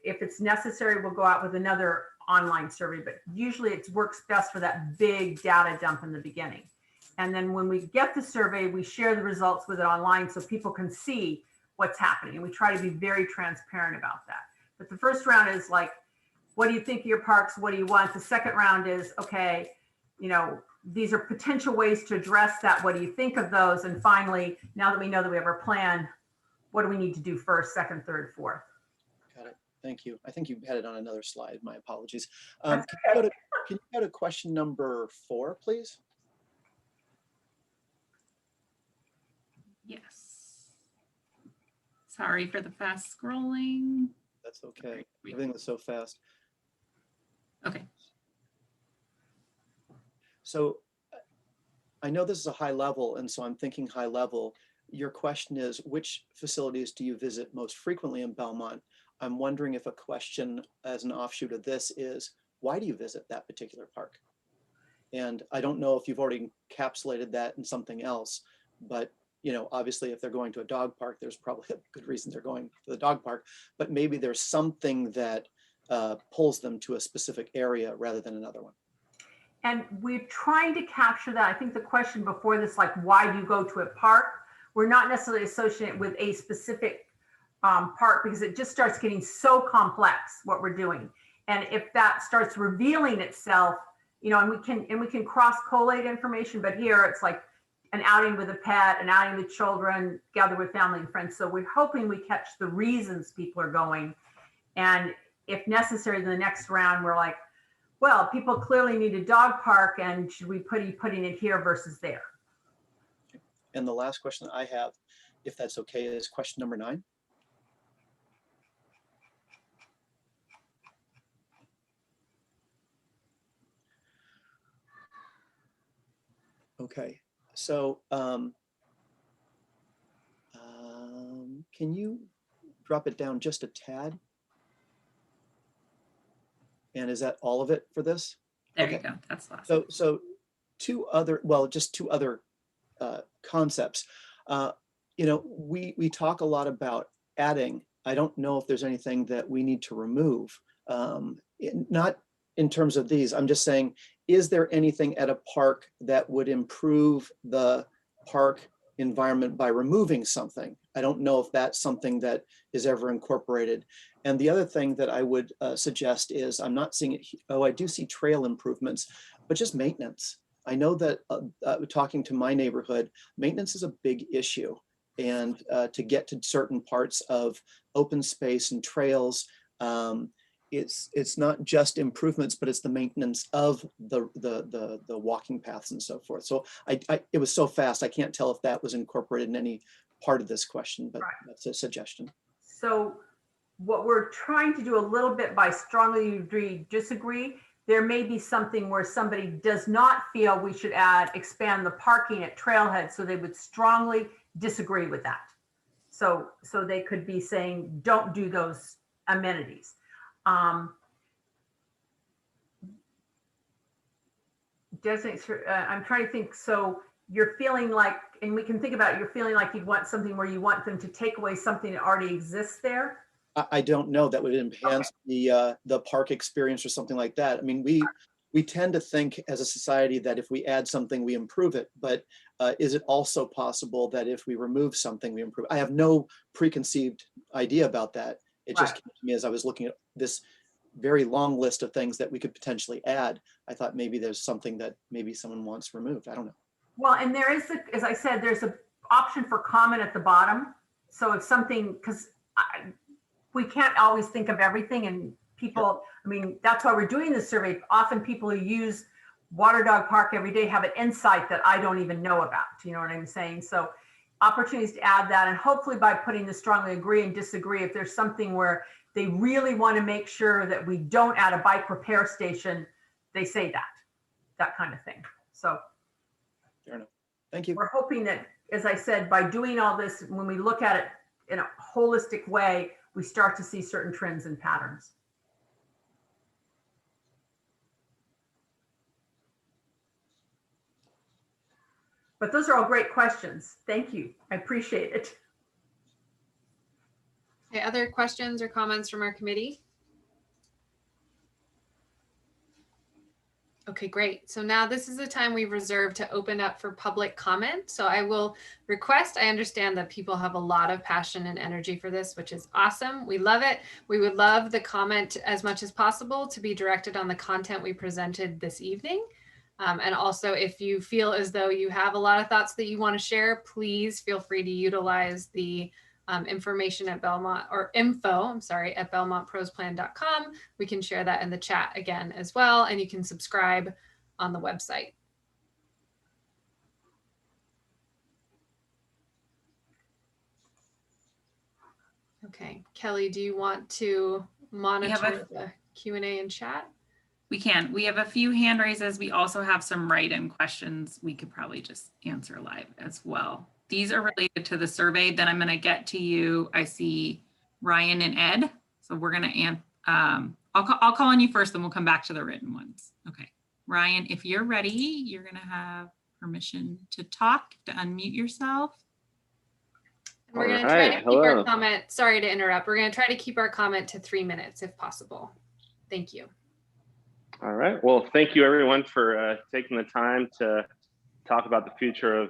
If it's necessary, we'll go out with another online survey, but usually it works best for that big data dump in the beginning. And then when we get the survey, we share the results with it online so people can see what's happening. And we try to be very transparent about that. But the first round is like, what do you think of your parks? What do you want? The second round is, okay, you know, these are potential ways to address that. What do you think of those? And finally, now that we know that we have our plan, what do we need to do first, second, third, fourth? Got it. Thank you. I think you had it on another slide. My apologies. Can you go to question number 4, please? Yes. Sorry for the fast scrolling. That's okay. Everything was so fast. Okay. So I know this is a high level, and so I'm thinking high level. Your question is, which facilities do you visit most frequently in Belmont? I'm wondering if a question as an offshoot of this is, why do you visit that particular park? And I don't know if you've already encapsulated that in something else, but you know, obviously if they're going to a dog park, there's probably a good reason they're going to the dog park, but maybe there's something that pulls them to a specific area rather than another one. And we're trying to capture that. I think the question before this, like, why do you go to a park? We're not necessarily associated with a specific park because it just starts getting so complex what we're doing. And if that starts revealing itself, you know, and we can cross collate information, but here it's like an outing with a pet, an outing with children, gather with family and friends. So we're hoping we catch the reasons people are going. And if necessary, in the next round, we're like, well, people clearly need a dog park, and should we putting it here versus there? And the last question I have if that's okay, is question number 9. Okay, so can you drop it down just a tad? And is that all of it for this? There you go. That's last. So just two other concepts. We talk a lot about adding. I don't know if there's anything that we need to remove. Not in terms of these. I'm just saying, is there anything at a park that would improve the park environment by removing something? I don't know if that's something that is ever incorporated. And the other thing that I would suggest is, I'm not seeing it. Oh, I do see trail improvements, but just maintenance. I know that talking to my neighborhood, maintenance is a big issue. And to get to certain parts of open space and trails, it's not just improvements, but it's the maintenance of the walking paths and so forth. So it was so fast, I can't tell if that was incorporated in any part of this question, but that's a suggestion. So what we're trying to do a little bit by strongly agree, disagree, there may be something where somebody does not feel we should expand the parking at trailhead, so they would strongly disagree with that. So they could be saying, don't do those amenities. I'm trying to think, so you're feeling like, and we can think about it, you're feeling like you'd want something where you want them to take away something that already exists there? I don't know, that would enhance the park experience or something like that. I mean, we tend to think as a society that if we add something, we improve it. But is it also possible that if we remove something, we improve? I have no preconceived idea about that. It just came to me as I was looking at this very long list of things that we could potentially add. I thought maybe there's something that maybe someone wants removed. I don't know. Well, and there is, as I said, there's an option for comment at the bottom. So if something, because we can't always think of everything, and people, I mean, that's why we're doing this survey. Often people who use Water Dog Park every day have an insight that I don't even know about. You know what I'm saying? So opportunities to add that, and hopefully by putting the strongly agree and disagree, if there's something where they really want to make sure that we don't add a bike repair station, they say that kind of thing. So fair enough. Thank you. We're hoping that, as I said, by doing all this, when we look at it in a holistic way, we start to see certain trends and patterns. But those are all great questions. Thank you. I appreciate it. Okay, other questions or comments from our committee? Okay, great. So now this is the time we've reserved to open up for public comment. So I will request, I understand that people have a lot of passion and energy for this, which is awesome. We love it. We would love the comment as much as possible to be directed on the content we presented this evening. And also, if you feel as though you have a lot of thoughts that you want to share, please feel free to utilize the information at Belmont, or info, I'm sorry, at belmontprosplan.com. We can share that in the chat again as well, and you can subscribe on the website. Okay, Kelly, do you want to monitor the Q&A and chat? We can. We have a few hand raises. We also have some write-in questions we could probably just answer live as well. These are related to the survey. Then I'm going to get to you. I see Ryan and Ed. So we're going to, I'll call on you first, then we'll come back to the written ones. Okay. Ryan, if you're ready, you're going to have permission to talk, to unmute yourself. And we're going to try to keep our comment, sorry to interrupt. We're going to try to keep our comment to 3 minutes if possible. Thank you. All right. Well, thank you everyone for taking the time to talk about the future of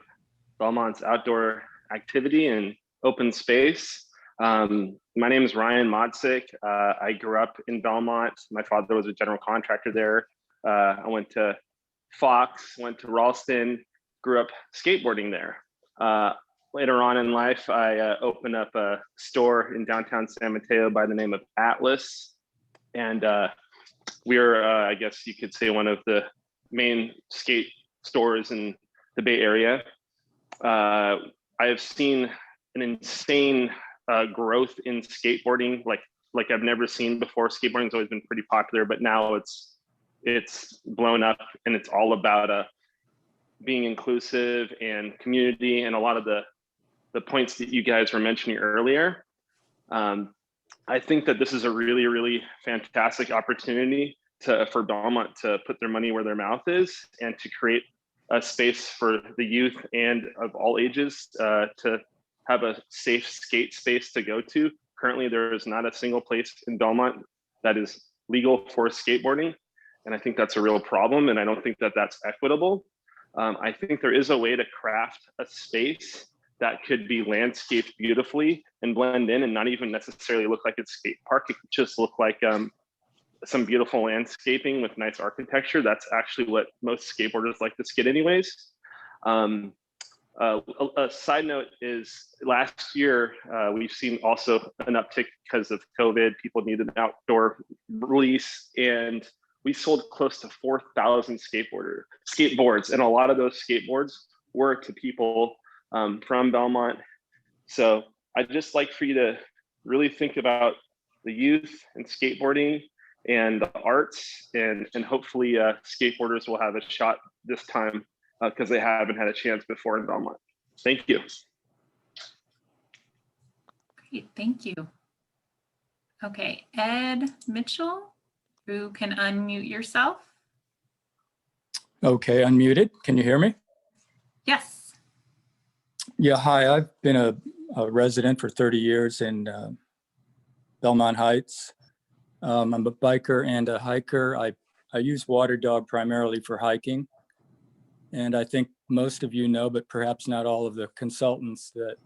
Belmont's outdoor activity and open space. My name is Ryan Modsick. I grew up in Belmont. My father was a general contractor there. I went to Fox, went to Ralston, grew up skateboarding there. Later on in life, I opened up a store in downtown San Mateo by the name of Atlas. And we're, I guess you could say, one of the main skate stores in the Bay Area. I have seen an insane growth in skateboarding, like I've never seen before. Skateboarding's always been pretty popular, but now it's blown up, and it's all about being inclusive and community, and a lot of the points that you guys were mentioning earlier. I think that this is a really, really fantastic opportunity for Belmont to put their money where their mouth is, and to create a space for the youth and of all ages to have a safe skate space to go to. Currently, there is not a single place in Belmont that is legal for skateboarding. And I think that's a real problem. And I don't think that that's equitable. I think there is a way to craft a space that could be landscaped beautifully and blend in and not even necessarily look like a skate park. It could just look like some beautiful landscaping with nice architecture. That's actually what most skateboarders like to skate anyways. A side note is last year, we've seen also an uptick because of COVID. People need an outdoor release, and we sold close to 4,000 skateboards, and a lot of those skateboards were to people from Belmont. So I'd just like for you to really think about the youth and skateboarding and the arts, and hopefully skateboarders will have a shot this time because they haven't had a chance before in Belmont. Thank you. Great, thank you. Okay, Ed Mitchell, who can unmute yourself. Okay, unmuted. Can you hear me? Yes. Yeah, hi. I've been a resident for 30 years in Belmont Heights. I'm a biker and a hiker. I use Water Dog primarily for hiking. And I think most of you know, but perhaps not all of the consultants, that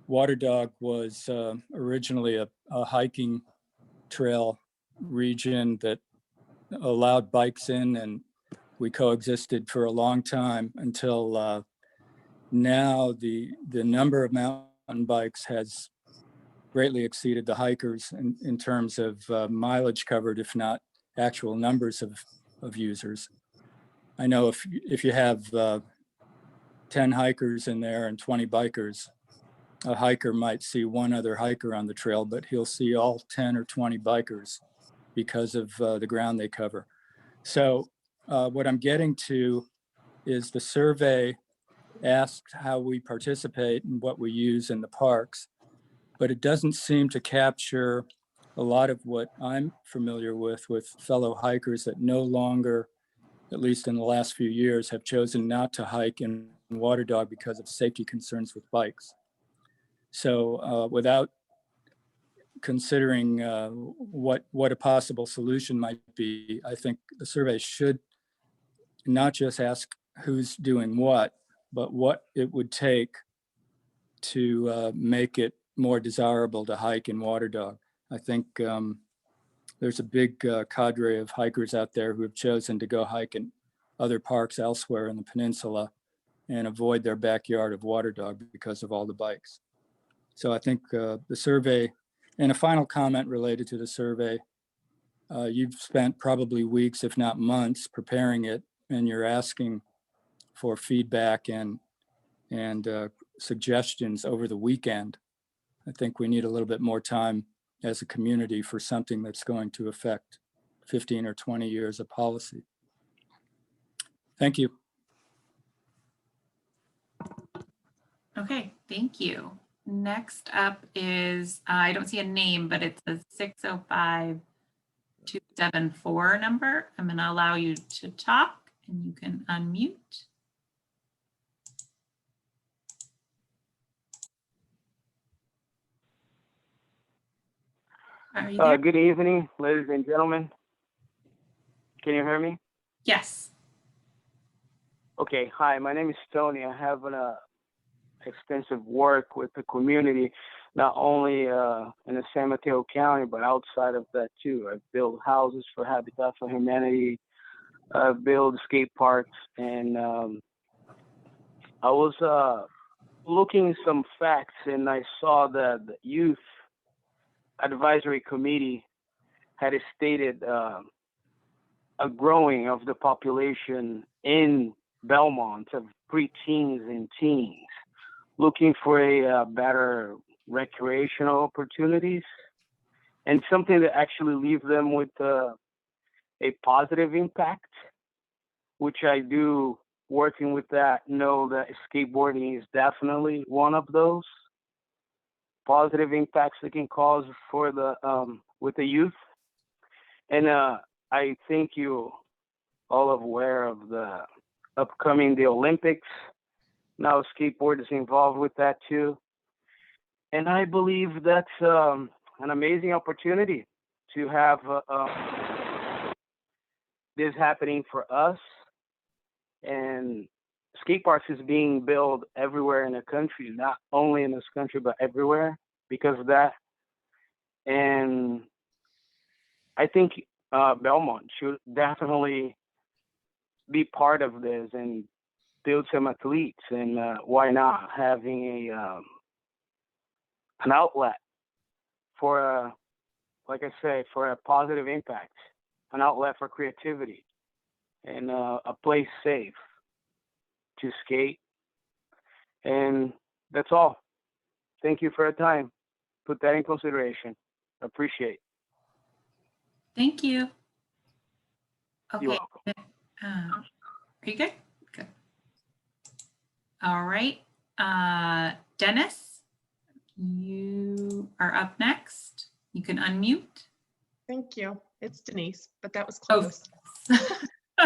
Water Dog was originally a hiking trail region that allowed bikes in, and we coexisted for a long time until now the number of mountain bikes has greatly exceeded the hikers in terms of mileage covered, if not actual numbers of users. I know if you have 10 hikers in there and 20 bikers, a hiker might see one other hiker on the trail, but he'll see all 10 or 20 bikers because of the ground they cover. So what I'm getting to is the survey asked how we participate and what we use in the parks, but it doesn't seem to capture a lot of what I'm familiar with fellow hikers that no longer, at least in the last few years, have chosen not to hike in Water Dog because of safety concerns with bikes. So without considering what a possible solution might be, I think the survey should not just ask who's doing what, but what it would take to make it more desirable to hike in Water Dog. I think there's a big cadre of hikers out there who have chosen to go hike in other parks elsewhere in the peninsula and avoid their backyard of Water Dog because of all the bikes. So I think the survey, and a final comment related to the survey, you've spent probably weeks, if not months, preparing it, and you're asking for feedback and suggestions over the weekend. I think we need a little bit more time as a community for something that's going to affect 15 or 20 years of policy. Thank you. Okay, thank you. Next up is, I don't see a name, but it's a 605-274 number. I'm going to allow you to talk and you can unmute. Are you there? Good evening, ladies and gentlemen. Can you hear me? Yes. Okay, hi, my name is Tony. I have an extensive work with the community, not only in the San Mateo County, but outside of that too. I've built houses for Habitat for Humanity. I've built skate parks, and I was looking some facts, and I saw that the Youth Advisory Committee had stated a growing of the population in Belmont of preteens and teens. looking for a better recreational opportunities and something that actually leave them with a positive impact, which I do, working with that, know that skateboarding is definitely one of those positive impacts it can cause for the with the youth. And I think you all aware of the upcoming the Olympics. Now skateboard is involved with that too. And I believe that's an amazing opportunity to have this happening for us. And skate parks is being built everywhere in the country, not only in this country, but everywhere because of that. And I think Belmont should definitely be part of this and build some athletes. And why not having an outlet for, like I say, for a positive impact, an outlet for creativity, and a place safe to skate. And that's all. Thank you for your time. Put that in consideration. Appreciate it. Thank you. Okay. You're welcome. Are you good? Good. All right. Dennis, you are up next. You can unmute. Thank you. It's Denise, but that was Oh. close.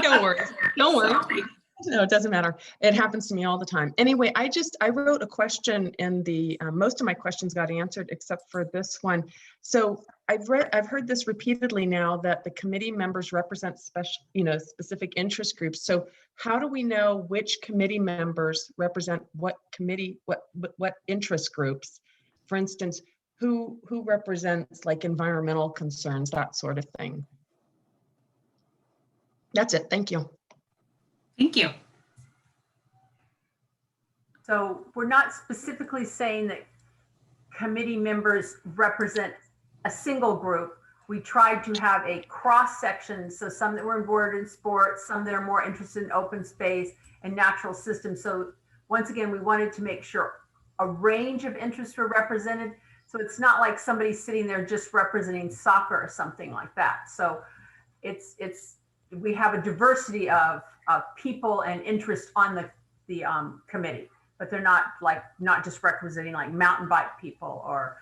Don't worry. Don't worry. No, it doesn't matter. It happens to me all the time. Anyway, I wrote a question in the, most of my questions got answered except for this one. So I've heard this repeatedly now that the committee members represent specific interest groups. So how do we know which committee members represent what committee, what interest groups? For instance, who represents like environmental concerns, that sort of thing? That's it. Thank you. Thank you. So we're not specifically saying that committee members represent a single group. We tried to have a cross section. So some that were involved in sports, some that are more interested in open space and natural systems. So once again, we wanted to make sure a range of interests were represented. So it's not like somebody sitting there just representing soccer or something like that. So we have a diversity of people and interest on the committee, but they're not just representing like mountain bike people or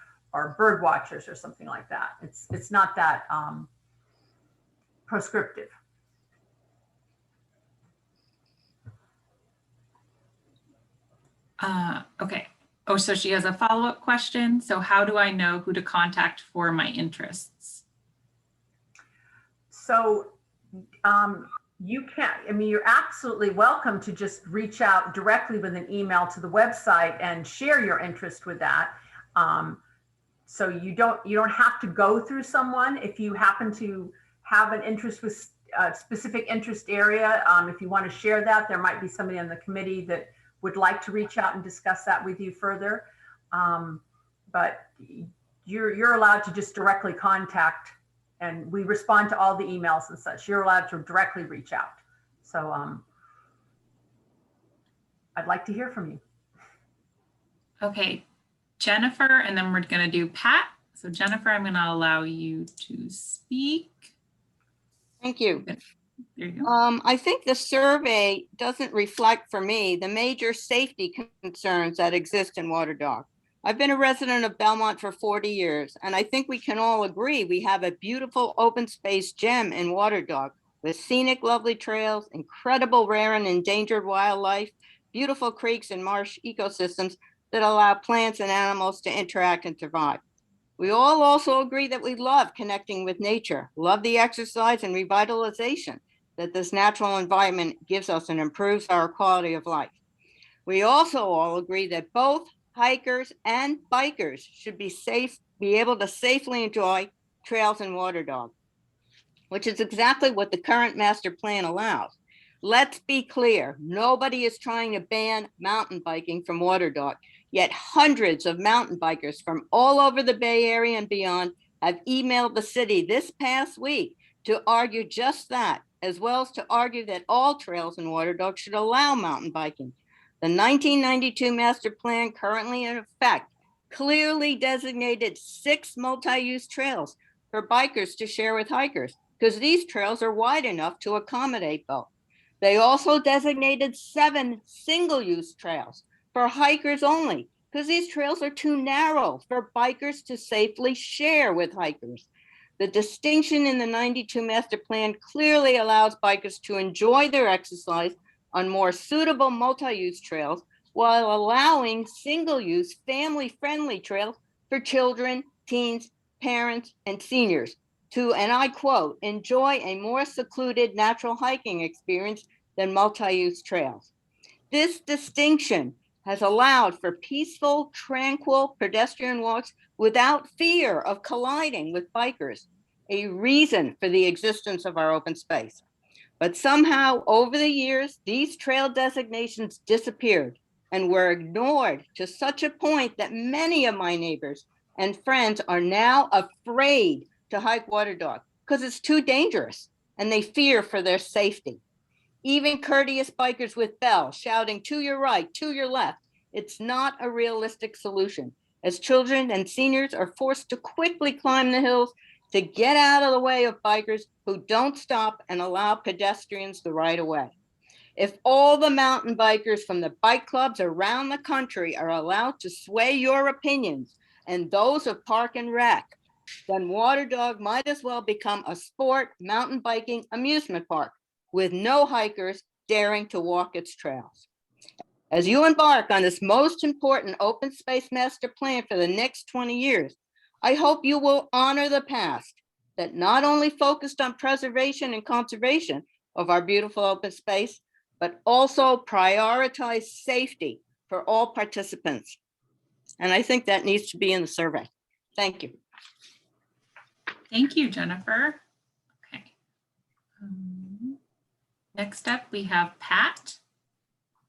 bird watchers or something like that. It's not that prescriptive. Okay. Oh, so she has a follow-up question. So how do I know who to contact for my interests? So you can, you're absolutely welcome to just reach out directly with an email to the website and share your interest with that. So you don't have to go through someone. If you happen to have an interest with a specific interest area, if you want to share that, there might be somebody on the committee that would like to reach out and discuss that with you further. But you're allowed to just directly contact, and we respond to all the emails and such. You're allowed to directly reach out. So I'd like to hear from you. Okay, Jennifer, and then we're going to do Pat. So Jennifer, I'm going to allow you to speak. Thank you. There you go. I think the survey doesn't reflect for me the major safety concerns that exist in Water Dog. I've been a resident of Belmont for 40 years, and I think we can all agree we have a beautiful open space gem in Water Dog with scenic, lovely trails, incredible rare and endangered wildlife, beautiful creeks and marsh ecosystems that allow plants and animals to interact and survive. We all also agree that we love connecting with nature, love the exercise and revitalization that this natural environment gives us and improves our quality of life. We also all agree that both hikers and bikers should be able to safely enjoy trails in Water Dog, which is exactly what the current master plan allows. Let's be clear, nobody is trying to ban mountain biking from Water Dog, yet hundreds of mountain bikers from all over the Bay Area and beyond have emailed the city this past week to argue just that, as well as to argue that all trails in Water Dog should allow mountain biking. The 1992 master plan currently in effect clearly designated 6 multi-use trails for bikers to share with hikers because these trails are wide enough to accommodate both. They also designated 7 single-use trails for hikers only because these trails are too narrow for bikers to safely share with hikers. The distinction in the 92 master plan clearly allows bikers to enjoy their exercise on more suitable multi-use trails while allowing single-use family-friendly trails for children, teens, parents, and seniors to, and I quote, enjoy a more secluded natural hiking experience than multi-use trails. This distinction has allowed for peaceful, tranquil pedestrian walks without fear of colliding with bikers, a reason for the existence of our open space. But somehow over the years, these trail designations disappeared and were ignored to such a point that many of my neighbors and friends are now afraid to hike Water Dog because it's too dangerous and they fear for their safety. Even courteous bikers with bells shouting to your right, to your left, it's not a realistic solution, as children and seniors are forced to quickly climb the hills to get out of the way of bikers who don't stop and allow pedestrians the right of way. If all the mountain bikers from the bike clubs around the country are allowed to sway your opinions and those of Park and Rec, then Water Dog might as well become a sport mountain biking amusement park with no hikers daring to walk its trails. As you embark on this most important open space master plan for the next 20 years, I hope you will honor the past that not only focused on preservation and conservation of our beautiful open space, but also prioritize safety for all participants. And I think that needs to be in the survey. Thank you. Thank you, Jennifer. Okay. Next up, we have Pat.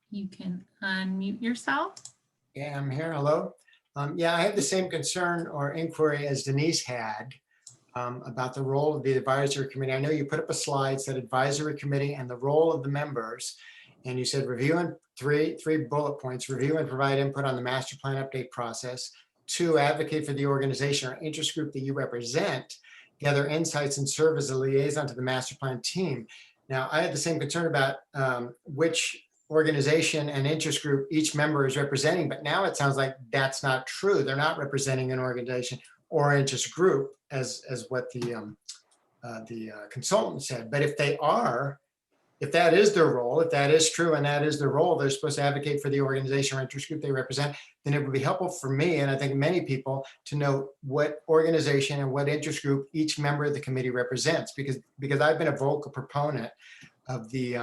You can unmute yourself. Yeah, I'm here. Hello. Yeah, I have the same concern or inquiry as Denise had about the role of the advisory committee. I know you put up a slide that advisory committee and the role of the members, and you said review and three bullet points: review and provide input on the master plan update process. 2, advocate for the organization or interest group that you represent, gather insights and serve as a liaison to the master plan team. Now, I had the same concern about which organization and interest group each member is representing, but now it sounds like that's not true. They're not representing an organization or interest group as what the consultant said. But if they are, if that is their role, if that is true and that is their role, they're supposed to advocate for the organization or interest group they represent, then it would be helpful for me, and I think many people, to know what organization and what interest group each member of the committee represents, because I've been a vocal proponent of the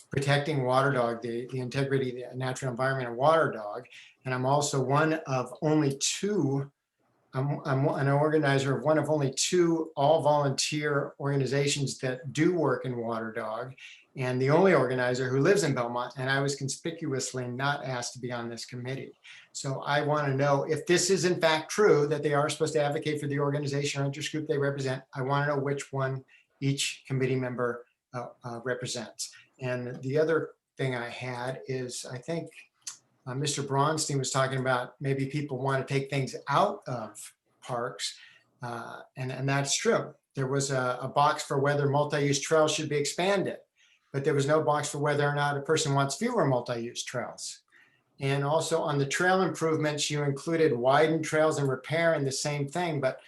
protecting Water Dog, the integrity of the natural environment of Water Dog. And I'm also one of only 2, I'm an organizer of one of only 2 all volunteer organizations that do work in Water Dog, and the only organizer who lives in Belmont, and I was conspicuously not asked to be on this committee. So I want to know if this is in fact true, that they are supposed to advocate for the organization or interest group they represent. I want to know which one each committee member represents. And the other thing I had is, I think Mr. Braunstein was talking about maybe people want to take things out of parks, and that's true. There was a box for whether multi-use trails should be expanded, but there was no box for whether or not a person wants fewer multi-use trails. And also on the trail improvements, you included widened trails and repair in the same thing, but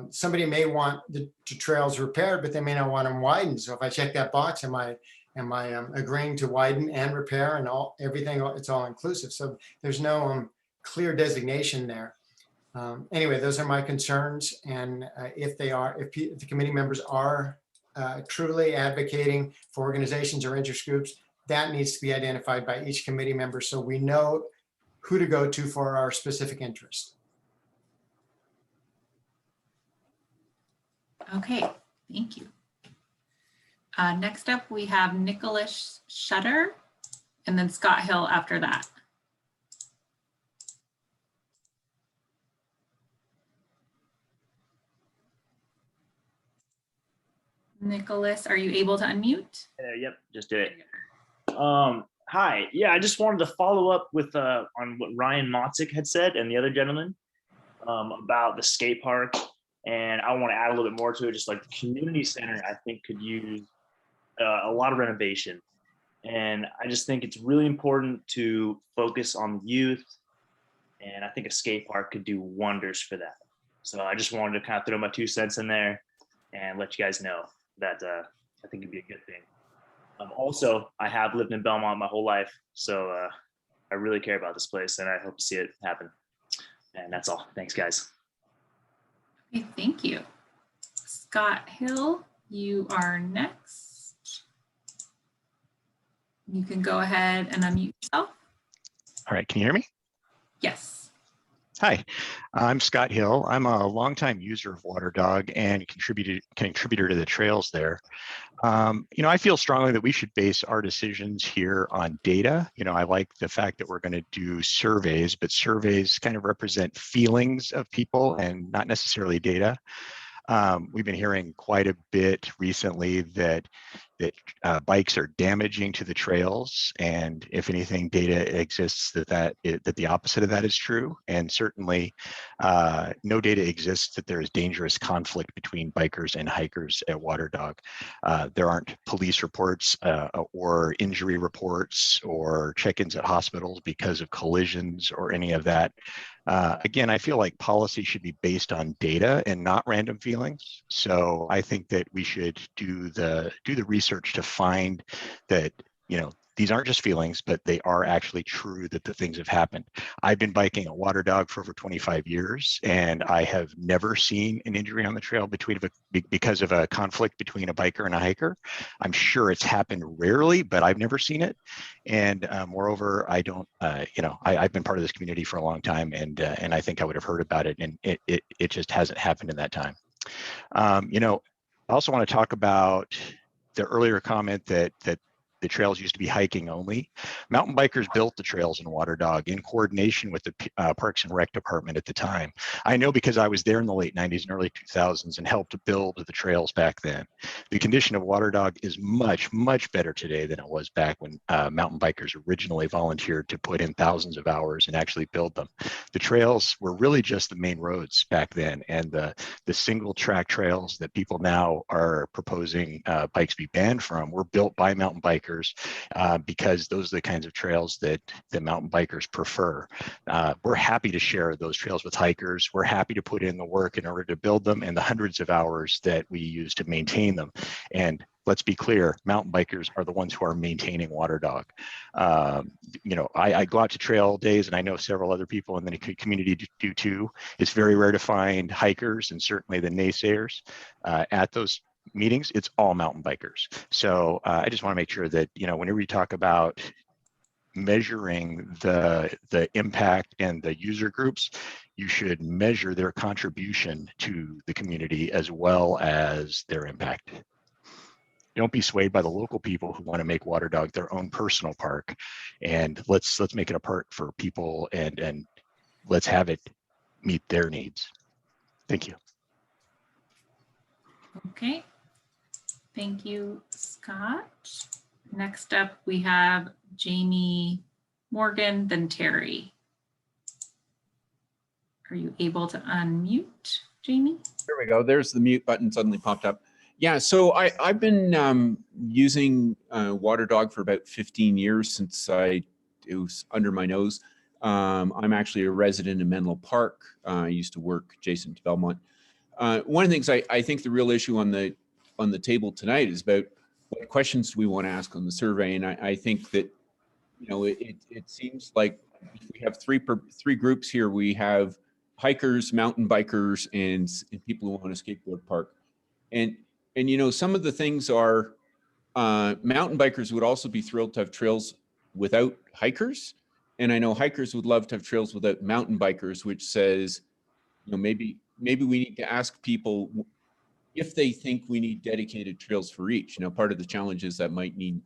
somebody may want the trails repaired, but they may not want them widened. So if I check that box, am I agreeing to widen and repair and everything? It's all inclusive. So there's no clear designation there. Anyway, those are my concerns. And if the committee members are truly advocating for organizations or interest groups, that needs to be identified by each committee member so we know who to go to for our specific interest. Okay, thank you. Next up, we have Nicolas Shutter, and then Scott Hill after that. Nicholas, are you able to unmute? Yep, just did it. Hi. Yeah, I just wanted to follow up with on what Ryan Motzik had said and the other gentleman about the skate park. And I want to add a little bit more to it. Just like the community center, I think could use a lot of renovation. And I just think it's really important to focus on the youth. And I think a skate park could do wonders for that. So I just wanted to kind of throw my 2 cents in there and let you guys know that I think it'd be a good thing. Also, I have lived in Belmont my whole life, so I really care about this place and I hope to see it happen. And that's all. Thanks, guys. Okay, thank you. Scott Hill, you are next. You can go ahead and unmute yourself. All right, can you hear me? Yes. Hi, I'm Scott Hill. I'm a longtime user of WaterDog and contributor to the trails there. I feel strongly that we should base our decisions here on data. I like the fact that we're going to do surveys, but surveys kind of represent feelings of people and not necessarily data. We've been hearing quite a bit recently that bikes are damaging to the trails, and if anything, data exists that the opposite of that is true. And certainly, no data exists that there is dangerous conflict between bikers and hikers at WaterDog. There aren't police reports or injury reports or check-ins at hospitals because of collisions or any of that. Again, I feel like policy should be based on data and not random feelings. So I think that we should do the research to find that, these aren't just feelings, but they are actually true that the things have happened. I've been biking at WaterDog for over 25 years, and I have never seen an injury on the trail because of a conflict between a biker and a hiker. I'm sure it's happened rarely, but I've never seen it. And moreover, I don't, I've been part of this community for a long time, and I think I would have heard about it, and it just hasn't happened in that time. I also want to talk about the earlier comment that the trails used to be hiking only. Mountain bikers built the trails in WaterDog in coordination with the Parks and Rec department at the time. I know because I was there in the late 90s and early 2000s and helped build the trails back then. The condition of WaterDog is much, much better today than it was back when mountain bikers originally volunteered to put in thousands of hours and actually build them. The trails were really just the main roads back then, and the single track trails that people now are proposing bikes be banned from were built by mountain bikers because those are the kinds of trails that the mountain bikers prefer. We're happy to share those trails with hikers. We're happy to put in the work in order to build them and the hundreds of hours that we use to maintain them. And let's be clear, mountain bikers are the ones who are maintaining WaterDog. I go out to trail days, and I know several other people in the community do too. It's very rare to find hikers, and certainly the naysayers at those meetings. It's all mountain bikers. So I just want to make sure that, whenever you talk about measuring the impact and the user groups, you should measure their contribution to the community as well as their impact. Don't be swayed by the local people who want to make WaterDog their own personal park, and let's make it a park for people, and let's have it meet their needs. Thank you. Okay. Thank you, Scott. Next up, we have Jamie Morgan, then Terry. Are you able to unmute, Jamie? There we go. There's the mute button suddenly popped up. Yeah, so I've been using WaterDog for about 15 years since it was under my nose. I'm actually a resident in Menlo Park. I used to work adjacent to Belmont. One of the things I think the real issue on the table tonight is about what questions do we want to ask on the survey, and I think that it seems like we have three groups here. We have hikers, mountain bikers, and people who want a skateboard park, and some of the things are mountain bikers would also be thrilled to have trails without hikers, and I know hikers would love to have trails without mountain bikers, which says maybe we need to ask people if they think we need dedicated trails for each. Now, part of the challenge is that might need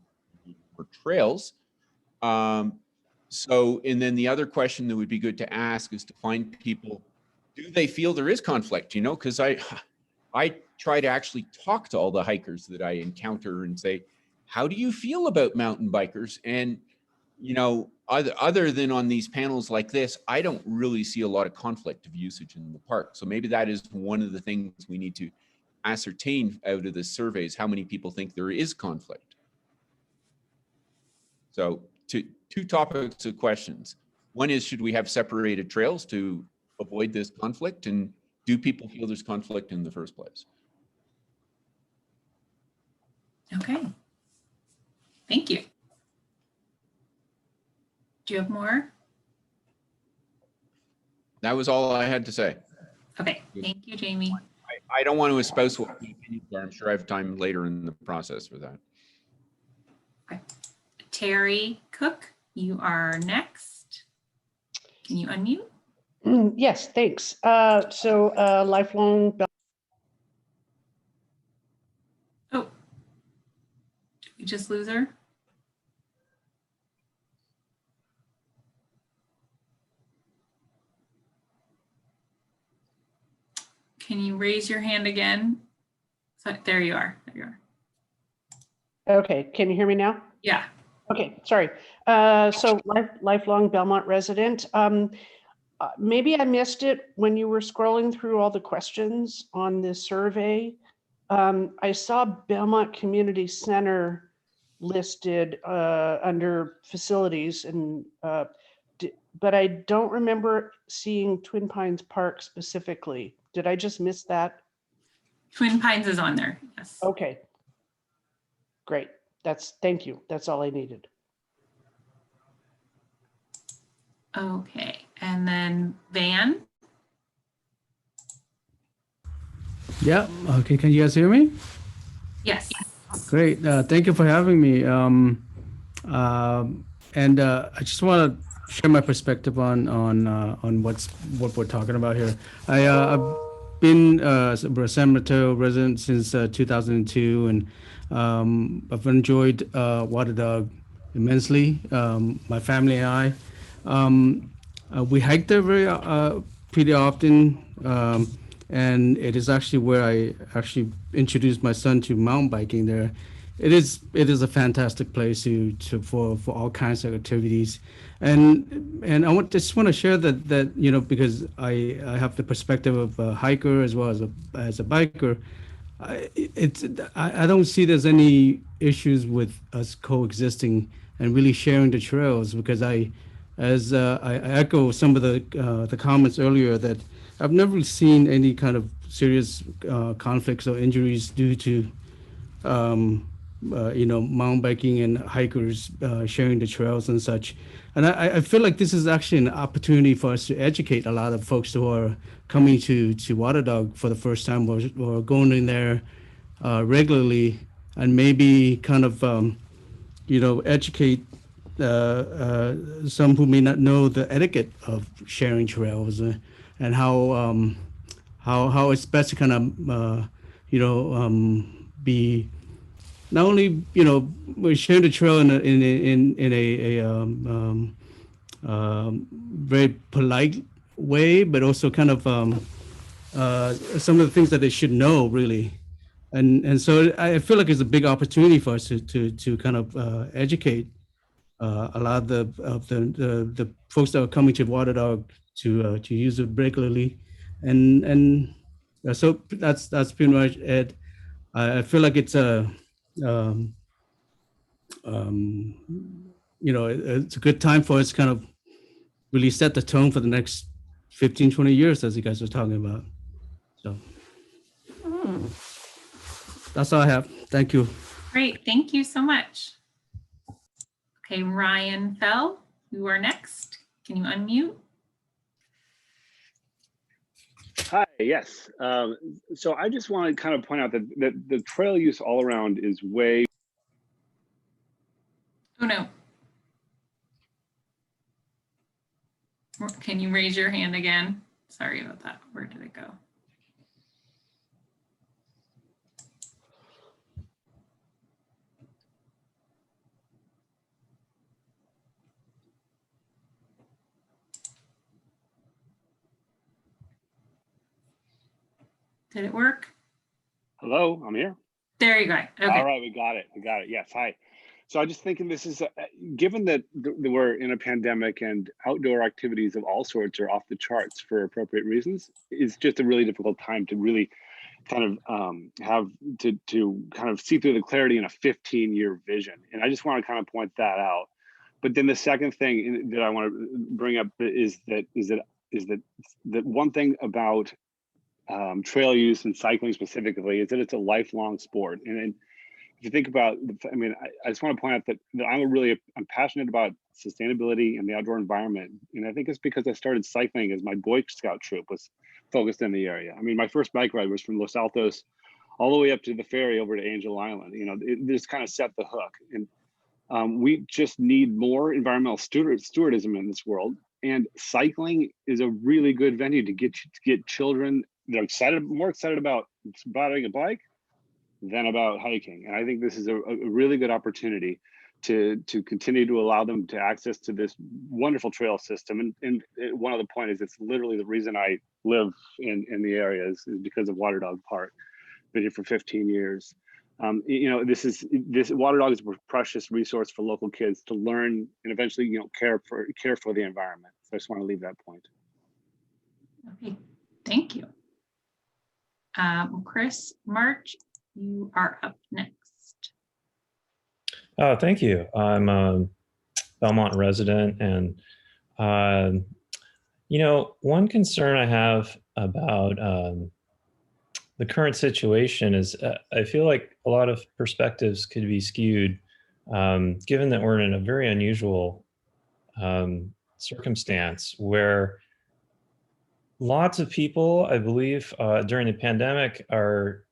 more trails. And then the other question that would be good to ask is to find people, do they feel there is conflict? Because I try to actually talk to all the hikers that I encounter and say, how do you feel about mountain bikers? And you know, other than on these panels like this, I don't really see a lot of conflict of usage in the park. So maybe that is one of the things we need to ascertain out of the surveys, how many people think there is conflict. So two topics of questions. One is, should we have separated trails to avoid this conflict? And do people feel there's conflict in the first place? Okay. Thank you. Do you have more? That was all I had to say. Okay. Thank you, Jamie. I don't want to espouse what my opinions are. I'm sure I have time later in the process for that. Okay. Terry Cook, you are next. Can you unmute? Yes, thanks. Lifelong. Oh, did we just lose her? Can you raise your hand again? So, there you are. There you are. Okay, can you hear me now? Yeah. Okay, sorry. Lifelong Belmont resident. Maybe I missed it when you were scrolling through all the questions on this survey. I saw Belmont Community Center listed under facilities, and but I don't remember seeing Twin Pines Park specifically. Did I just miss that? Twin Pines is on there. Yes. Okay. Great. Thank you. That's all I needed. Okay. And then Van. Yeah. Okay. Can you guys hear me? Yes. Great. Thank you for having me. I just want to share my perspective on what we're talking about here. I've been a San Mateo resident since 2002, and I've enjoyed Water Dog immensely. My family and I, we hike there pretty often, and it is actually where I actually introduced my son to mountain biking there. It is a fantastic place for all kinds of activities, and I just want to share that you know, because I have the perspective of a hiker as well as a biker. I don't see there's any issues with us coexisting and really sharing the trails, because I echo some of the comments earlier that I've never seen any kind of serious conflicts or injuries due to you know, mountain biking and hikers sharing the trails and such. And I feel like this is actually an opportunity for us to educate a lot of folks who are coming to Water Dog for the first time, or going in there regularly, and maybe kind of you know, educate some who may not know the etiquette of sharing trails, and how it's best to kind of you know, be not only, you know, we're sharing the trail in a very polite way, but also kind of some of the things that they should know, really. And so I feel like it's a big opportunity for us to kind of educate a lot of the folks that are coming to Water Dog to use it regularly, and so that's pretty much it. I feel like it's a you know, it's a good time for us to kind of really set the tone for the next 15, 20 years, as you guys were talking about. So that's all I have. Thank you. Great. Thank you so much. Okay, Ryan Fell, you are next. Can you unmute? Hi, yes. So I just want to kind of point out that the trail use all around is way. Oh, no. Can you raise your hand again? Sorry about that. Where did it go? Did it work? Hello, I'm here. There you go. Okay. All right, we got it. Yes, hi. So I just thinking this is, given that we're in a pandemic and outdoor activities of all sorts are off the charts for appropriate reasons, it's just a really difficult time to really kind of have to kind of see through the clarity in a 15-year vision. And I just want to kind of point that out. But then the second thing that I want to bring up is that one thing about trail use and cycling specifically is that it's a lifelong sport. And if you think about, I mean, I just want to point out that I'm passionate about sustainability and the outdoor environment. And I think it's because I started cycling as my Boy Scout troop was focused in the area. I mean, my first bike ride was from Los Altos all the way up to the ferry over to Angel Island. You know, it just kind of set the hook. And we just need more environmental stewardism in this world. And cycling is a really good venue to get children that are more excited about riding a bike than about hiking. And I think this is a really good opportunity to continue to allow them to access to this wonderful trail system. And one other point is it's literally the reason I live in the area is because of Water Dog Park. Been here for 15 years. You know, this Water Dog is a precious resource for local kids to learn and eventually, you know, care for the environment. So I just want to leave that point. Okay, thank you. Chris March, you are up next. Thank you. I'm a Belmont resident, and you know, one concern I have about the current situation is I feel like a lot of perspectives could be skewed, given that we're in a very unusual circumstance where lots of people, I believe, during the pandemic are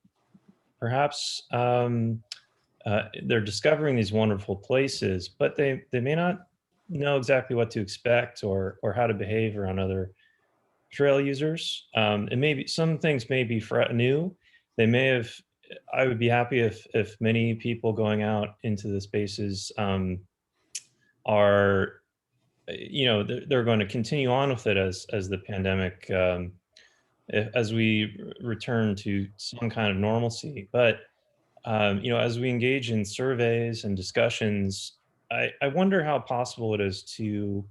perhaps they're discovering these wonderful places, but they may not know exactly what to expect or how to behave around other trail users. And maybe some things may be new. They may have, I would be happy if many people going out into the spaces are, you know, they're going to continue on with it as the pandemic, as we return to some kind of normalcy. But, you know, as we engage in surveys and discussions, I wonder how possible it is to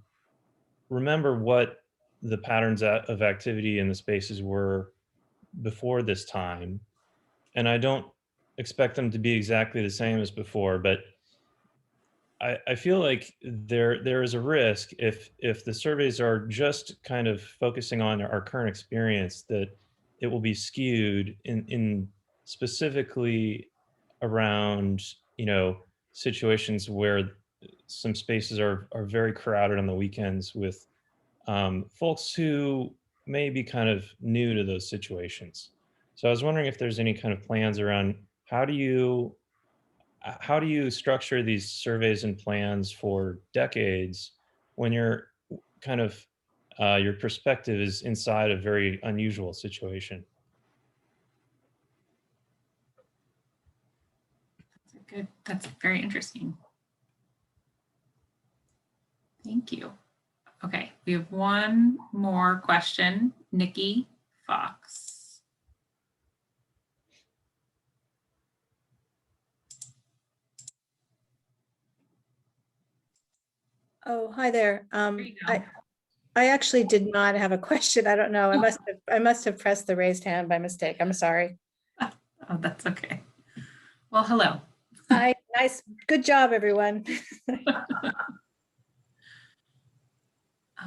remember what the patterns of activity in the spaces were before this time. And I don't expect them to be exactly the same as before, but I feel like there is a risk if the surveys are just kind of focusing on our current experience, that it will be skewed in specifically around, you know, situations where some spaces are very crowded on the weekends with folks who may be kind of new to those situations. So I was wondering if there's any kind of plans around how do you structure these surveys and plans for decades when you're kind of your perspective is inside a very unusual situation. That's very interesting. Thank you. Okay, we have one more question. Nikki Fox. Oh, hi there. I actually did not have a question. I don't know. I must have pressed the raised hand by mistake. I'm sorry. Oh, that's okay. Well, hello. Hi, nice. Good job, everyone.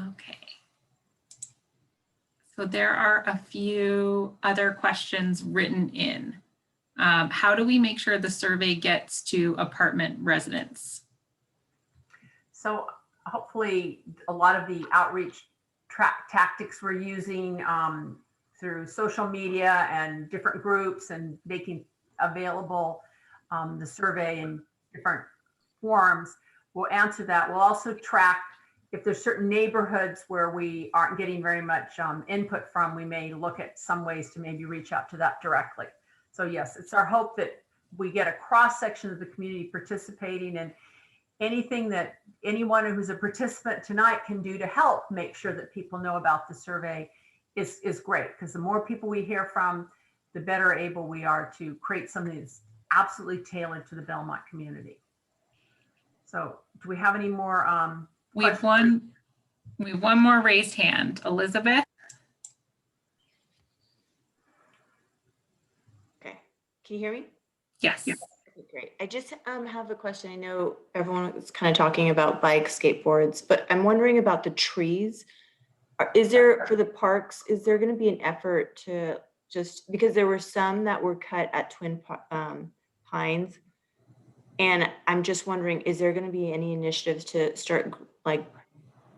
Okay. So there are a few other questions written in. How do we make sure the survey gets to apartment residents? So hopefully a lot of the outreach tactics we're using through social media and different groups and making available the survey in different forums will answer that. We'll also track if there's certain neighborhoods where we aren't getting very much input from, we may look at some ways to maybe reach out to that directly. So yes, it's our hope that we get a cross section of the community participating, and anything that anyone who's a participant tonight can do to help make sure that people know about the survey is great, because the more people we hear from, the better able we are to create something that's absolutely tailored to the Belmont community. So do we have any more? We have one more raised hand. Elizabeth? Okay, can you hear me? Yes. Okay, great. I just have a question. I know everyone was kind of talking about bikes, skateboards, but I'm wondering about the trees. Is there, for the parks, is there going to be an effort to just, because there were some that were cut at Twin Pines, and I'm just wondering, is there going to be any initiatives to start like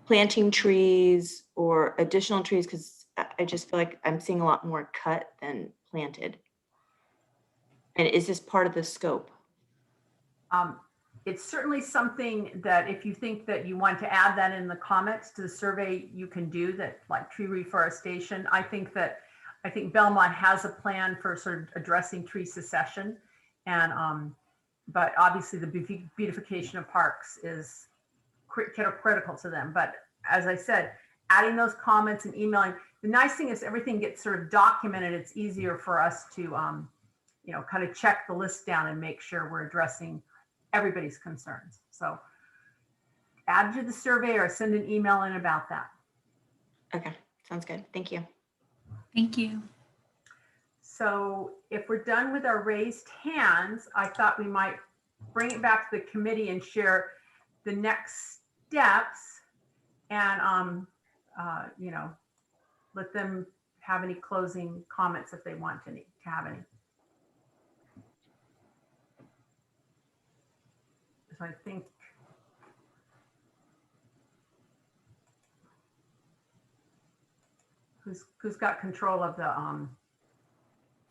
planting trees or additional trees? Because I just feel like I'm seeing a lot more cut than planted. And is this part of the scope? It's certainly something that if you think that you want to add that in the comments to the survey, you can do that, like tree reforestation. I think Belmont has a plan for sort of addressing tree succession, and but obviously the beautification of parks is critical to them. But as I said, adding those comments and emailing, the nice thing is everything gets sort of documented. It's easier for us to kind of check the list down and make sure we're addressing everybody's concerns. So add to the survey or send an email in about that. Okay, sounds good. Thank you. Thank you. So if we're done with our raised hands, I thought we might bring it back to the committee and share the next steps and, let them have any closing comments if they want to have any. So I think who's got control of the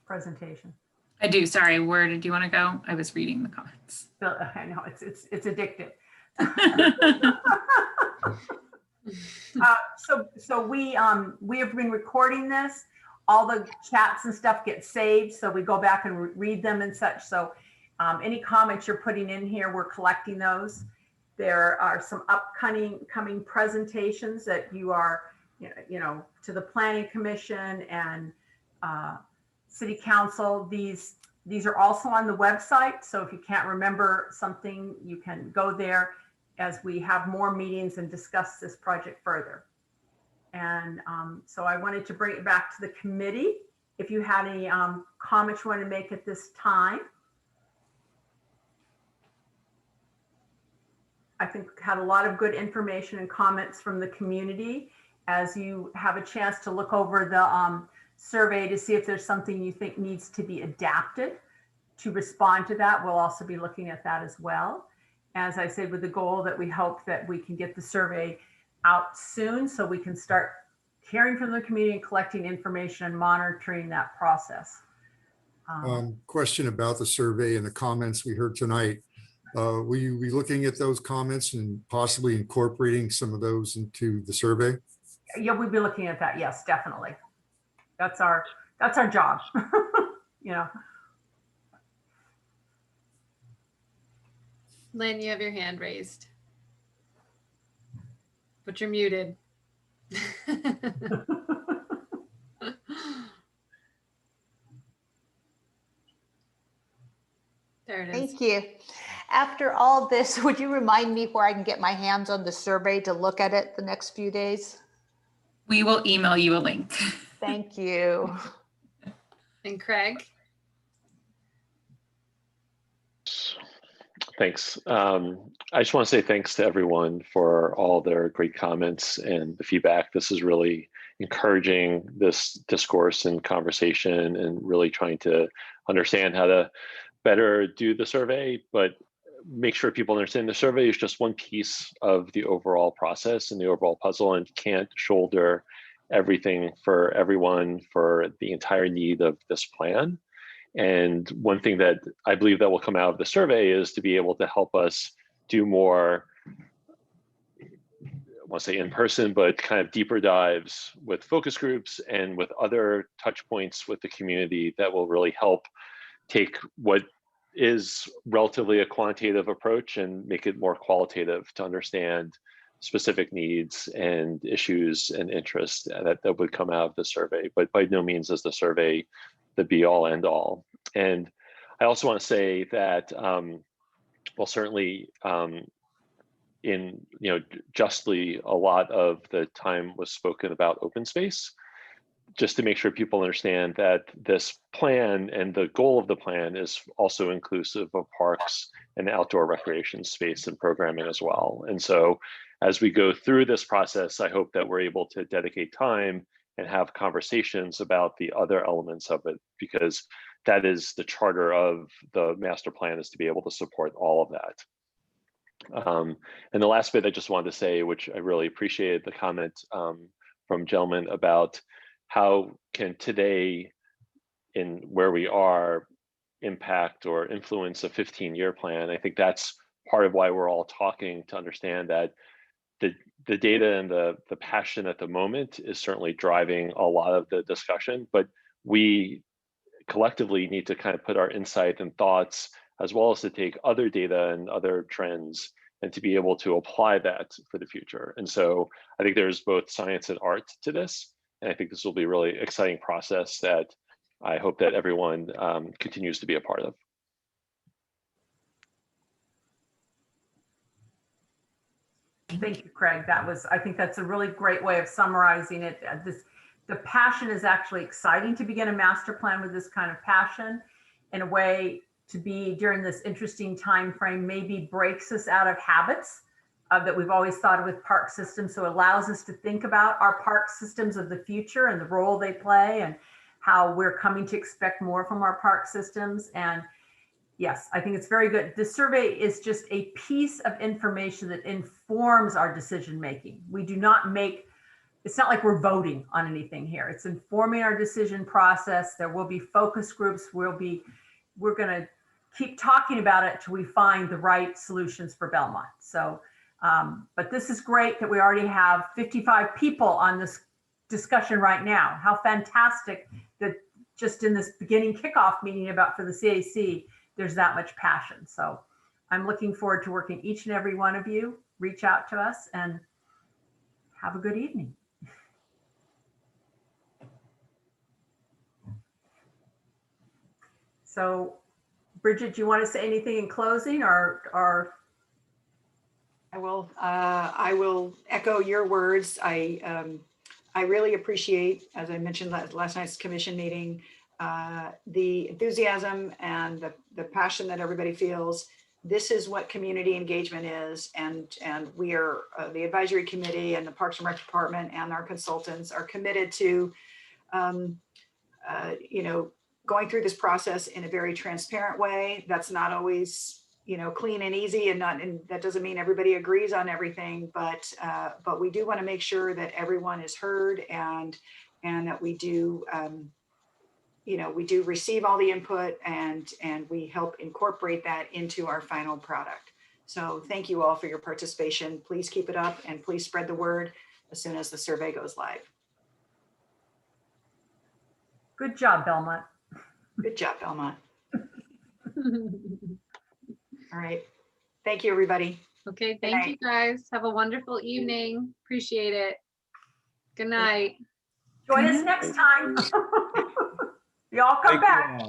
presentation? I do. Sorry. Where did you want to go? I was reading the comments. I know it's addictive. So we have been recording this. All the chats and stuff get saved, so we go back and read them and such. So any comments you're putting in here, we're collecting those. There are some upcoming presentations that you are, to the Planning Commission and City Council. These are also on the website. So if you can't remember something, you can go there as we have more meetings and discuss this project further. And so I wanted to bring it back to the committee. If you had any comments you want to make at this time. I think had a lot of good information and comments from the community. As you have a chance to look over the survey to see if there's something you think needs to be adapted to respond to that, we'll also be looking at that as well. As I said, with the goal that we hope that we can get the survey out soon so we can start hearing from the community and collecting information and monitoring that process. Question about the survey and the comments we heard tonight. Will you be looking at those comments and possibly incorporating some of those into the survey? Yeah, we'll be looking at that. Yes, definitely. That's our job. Lynn, you have your hand raised, but you're muted. There it is. Thank you. After all this, would you remind me where I can get my hands on the survey to look at it the next few days? We will email you a link. Thank you. And Craig? Thanks. I just want to say thanks to everyone for all their great comments and the feedback. This is really encouraging this discourse and conversation and really trying to understand how to better do the survey, but make sure people understand the survey is just one piece of the overall process and the overall puzzle, and can't shoulder everything for everyone for the entire need of this plan. And one thing that I believe that will come out of the survey is to be able to help us do more, I want to say in person, but kind of deeper dives with focus groups and with other touch points with the community that will really help take what is relatively a quantitative approach and make it more qualitative to understand specific needs and issues and interests that would come out of the survey. But by no means is the survey the be all end all. And I also want to say that, well, certainly in, justly a lot of the time was spoken about open space, just to make sure people understand that this plan and the goal of the plan is also inclusive of parks and outdoor recreation space and programming as well. And so as we go through this process, I hope that we're able to dedicate time and have conversations about the other elements of it, because that is the charter of the master plan, is to be able to support all of that. And the last bit I just wanted to say, which I really appreciated the comment from gentlemen about how can today, in where we are, impact or influence a 15-year plan. I think that's part of why we're all talking, to understand that the data and the passion at the moment is certainly driving a lot of the discussion, but we collectively need to kind of put our insight and thoughts, as well as to take other data and other trends, and to be able to apply that for the future. And so I think there's both science and art to this. And I think this will be a really exciting process that I hope that everyone continues to be a part of. Thank you, Craig. I think that's a really great way of summarizing it. The passion is actually exciting to begin a master plan with this kind of passion, in a way to be during this interesting time frame, maybe breaks us out of habits that we've always thought of with park systems. So it allows us to think about our park systems of the future and the role they play, and how we're coming to expect more from our park systems. And yes, I think it's very good. This survey is just a piece of information that informs our decision making. We do not make, it's not like we're voting on anything here. It's informing our decision process. There will be focus groups. We're going to keep talking about it till we find the right solutions for Belmont. So, but this is great that we already have 55 people on this discussion right now. How fantastic that just in this beginning kickoff meeting for the CAC, there's that much passion. So I'm looking forward to working each and every one of you. Reach out to us and have a good evening. So Bridget, do you want to say anything in closing, or? I will echo your words. I really appreciate, as I mentioned last night's commission meeting, the enthusiasm and the passion that everybody feels. This is what community engagement is, and we are the advisory committee and the Parks and Rec department and our consultants are committed to, going through this process in a very transparent way. That's not always, clean and easy, and that doesn't mean everybody agrees on everything, but we do want to make sure that everyone is heard, and that we do, we do receive all the input, and we help incorporate that into our final product. So thank you all for your participation. Please keep it up, and please spread the word as soon as the survey goes live. Good job, Belmont. Good job, Belmont. All right. Thank you, everybody. Okay, thank you guys. Have a wonderful evening. Appreciate it. Good night. Join us next time. Y'all come back.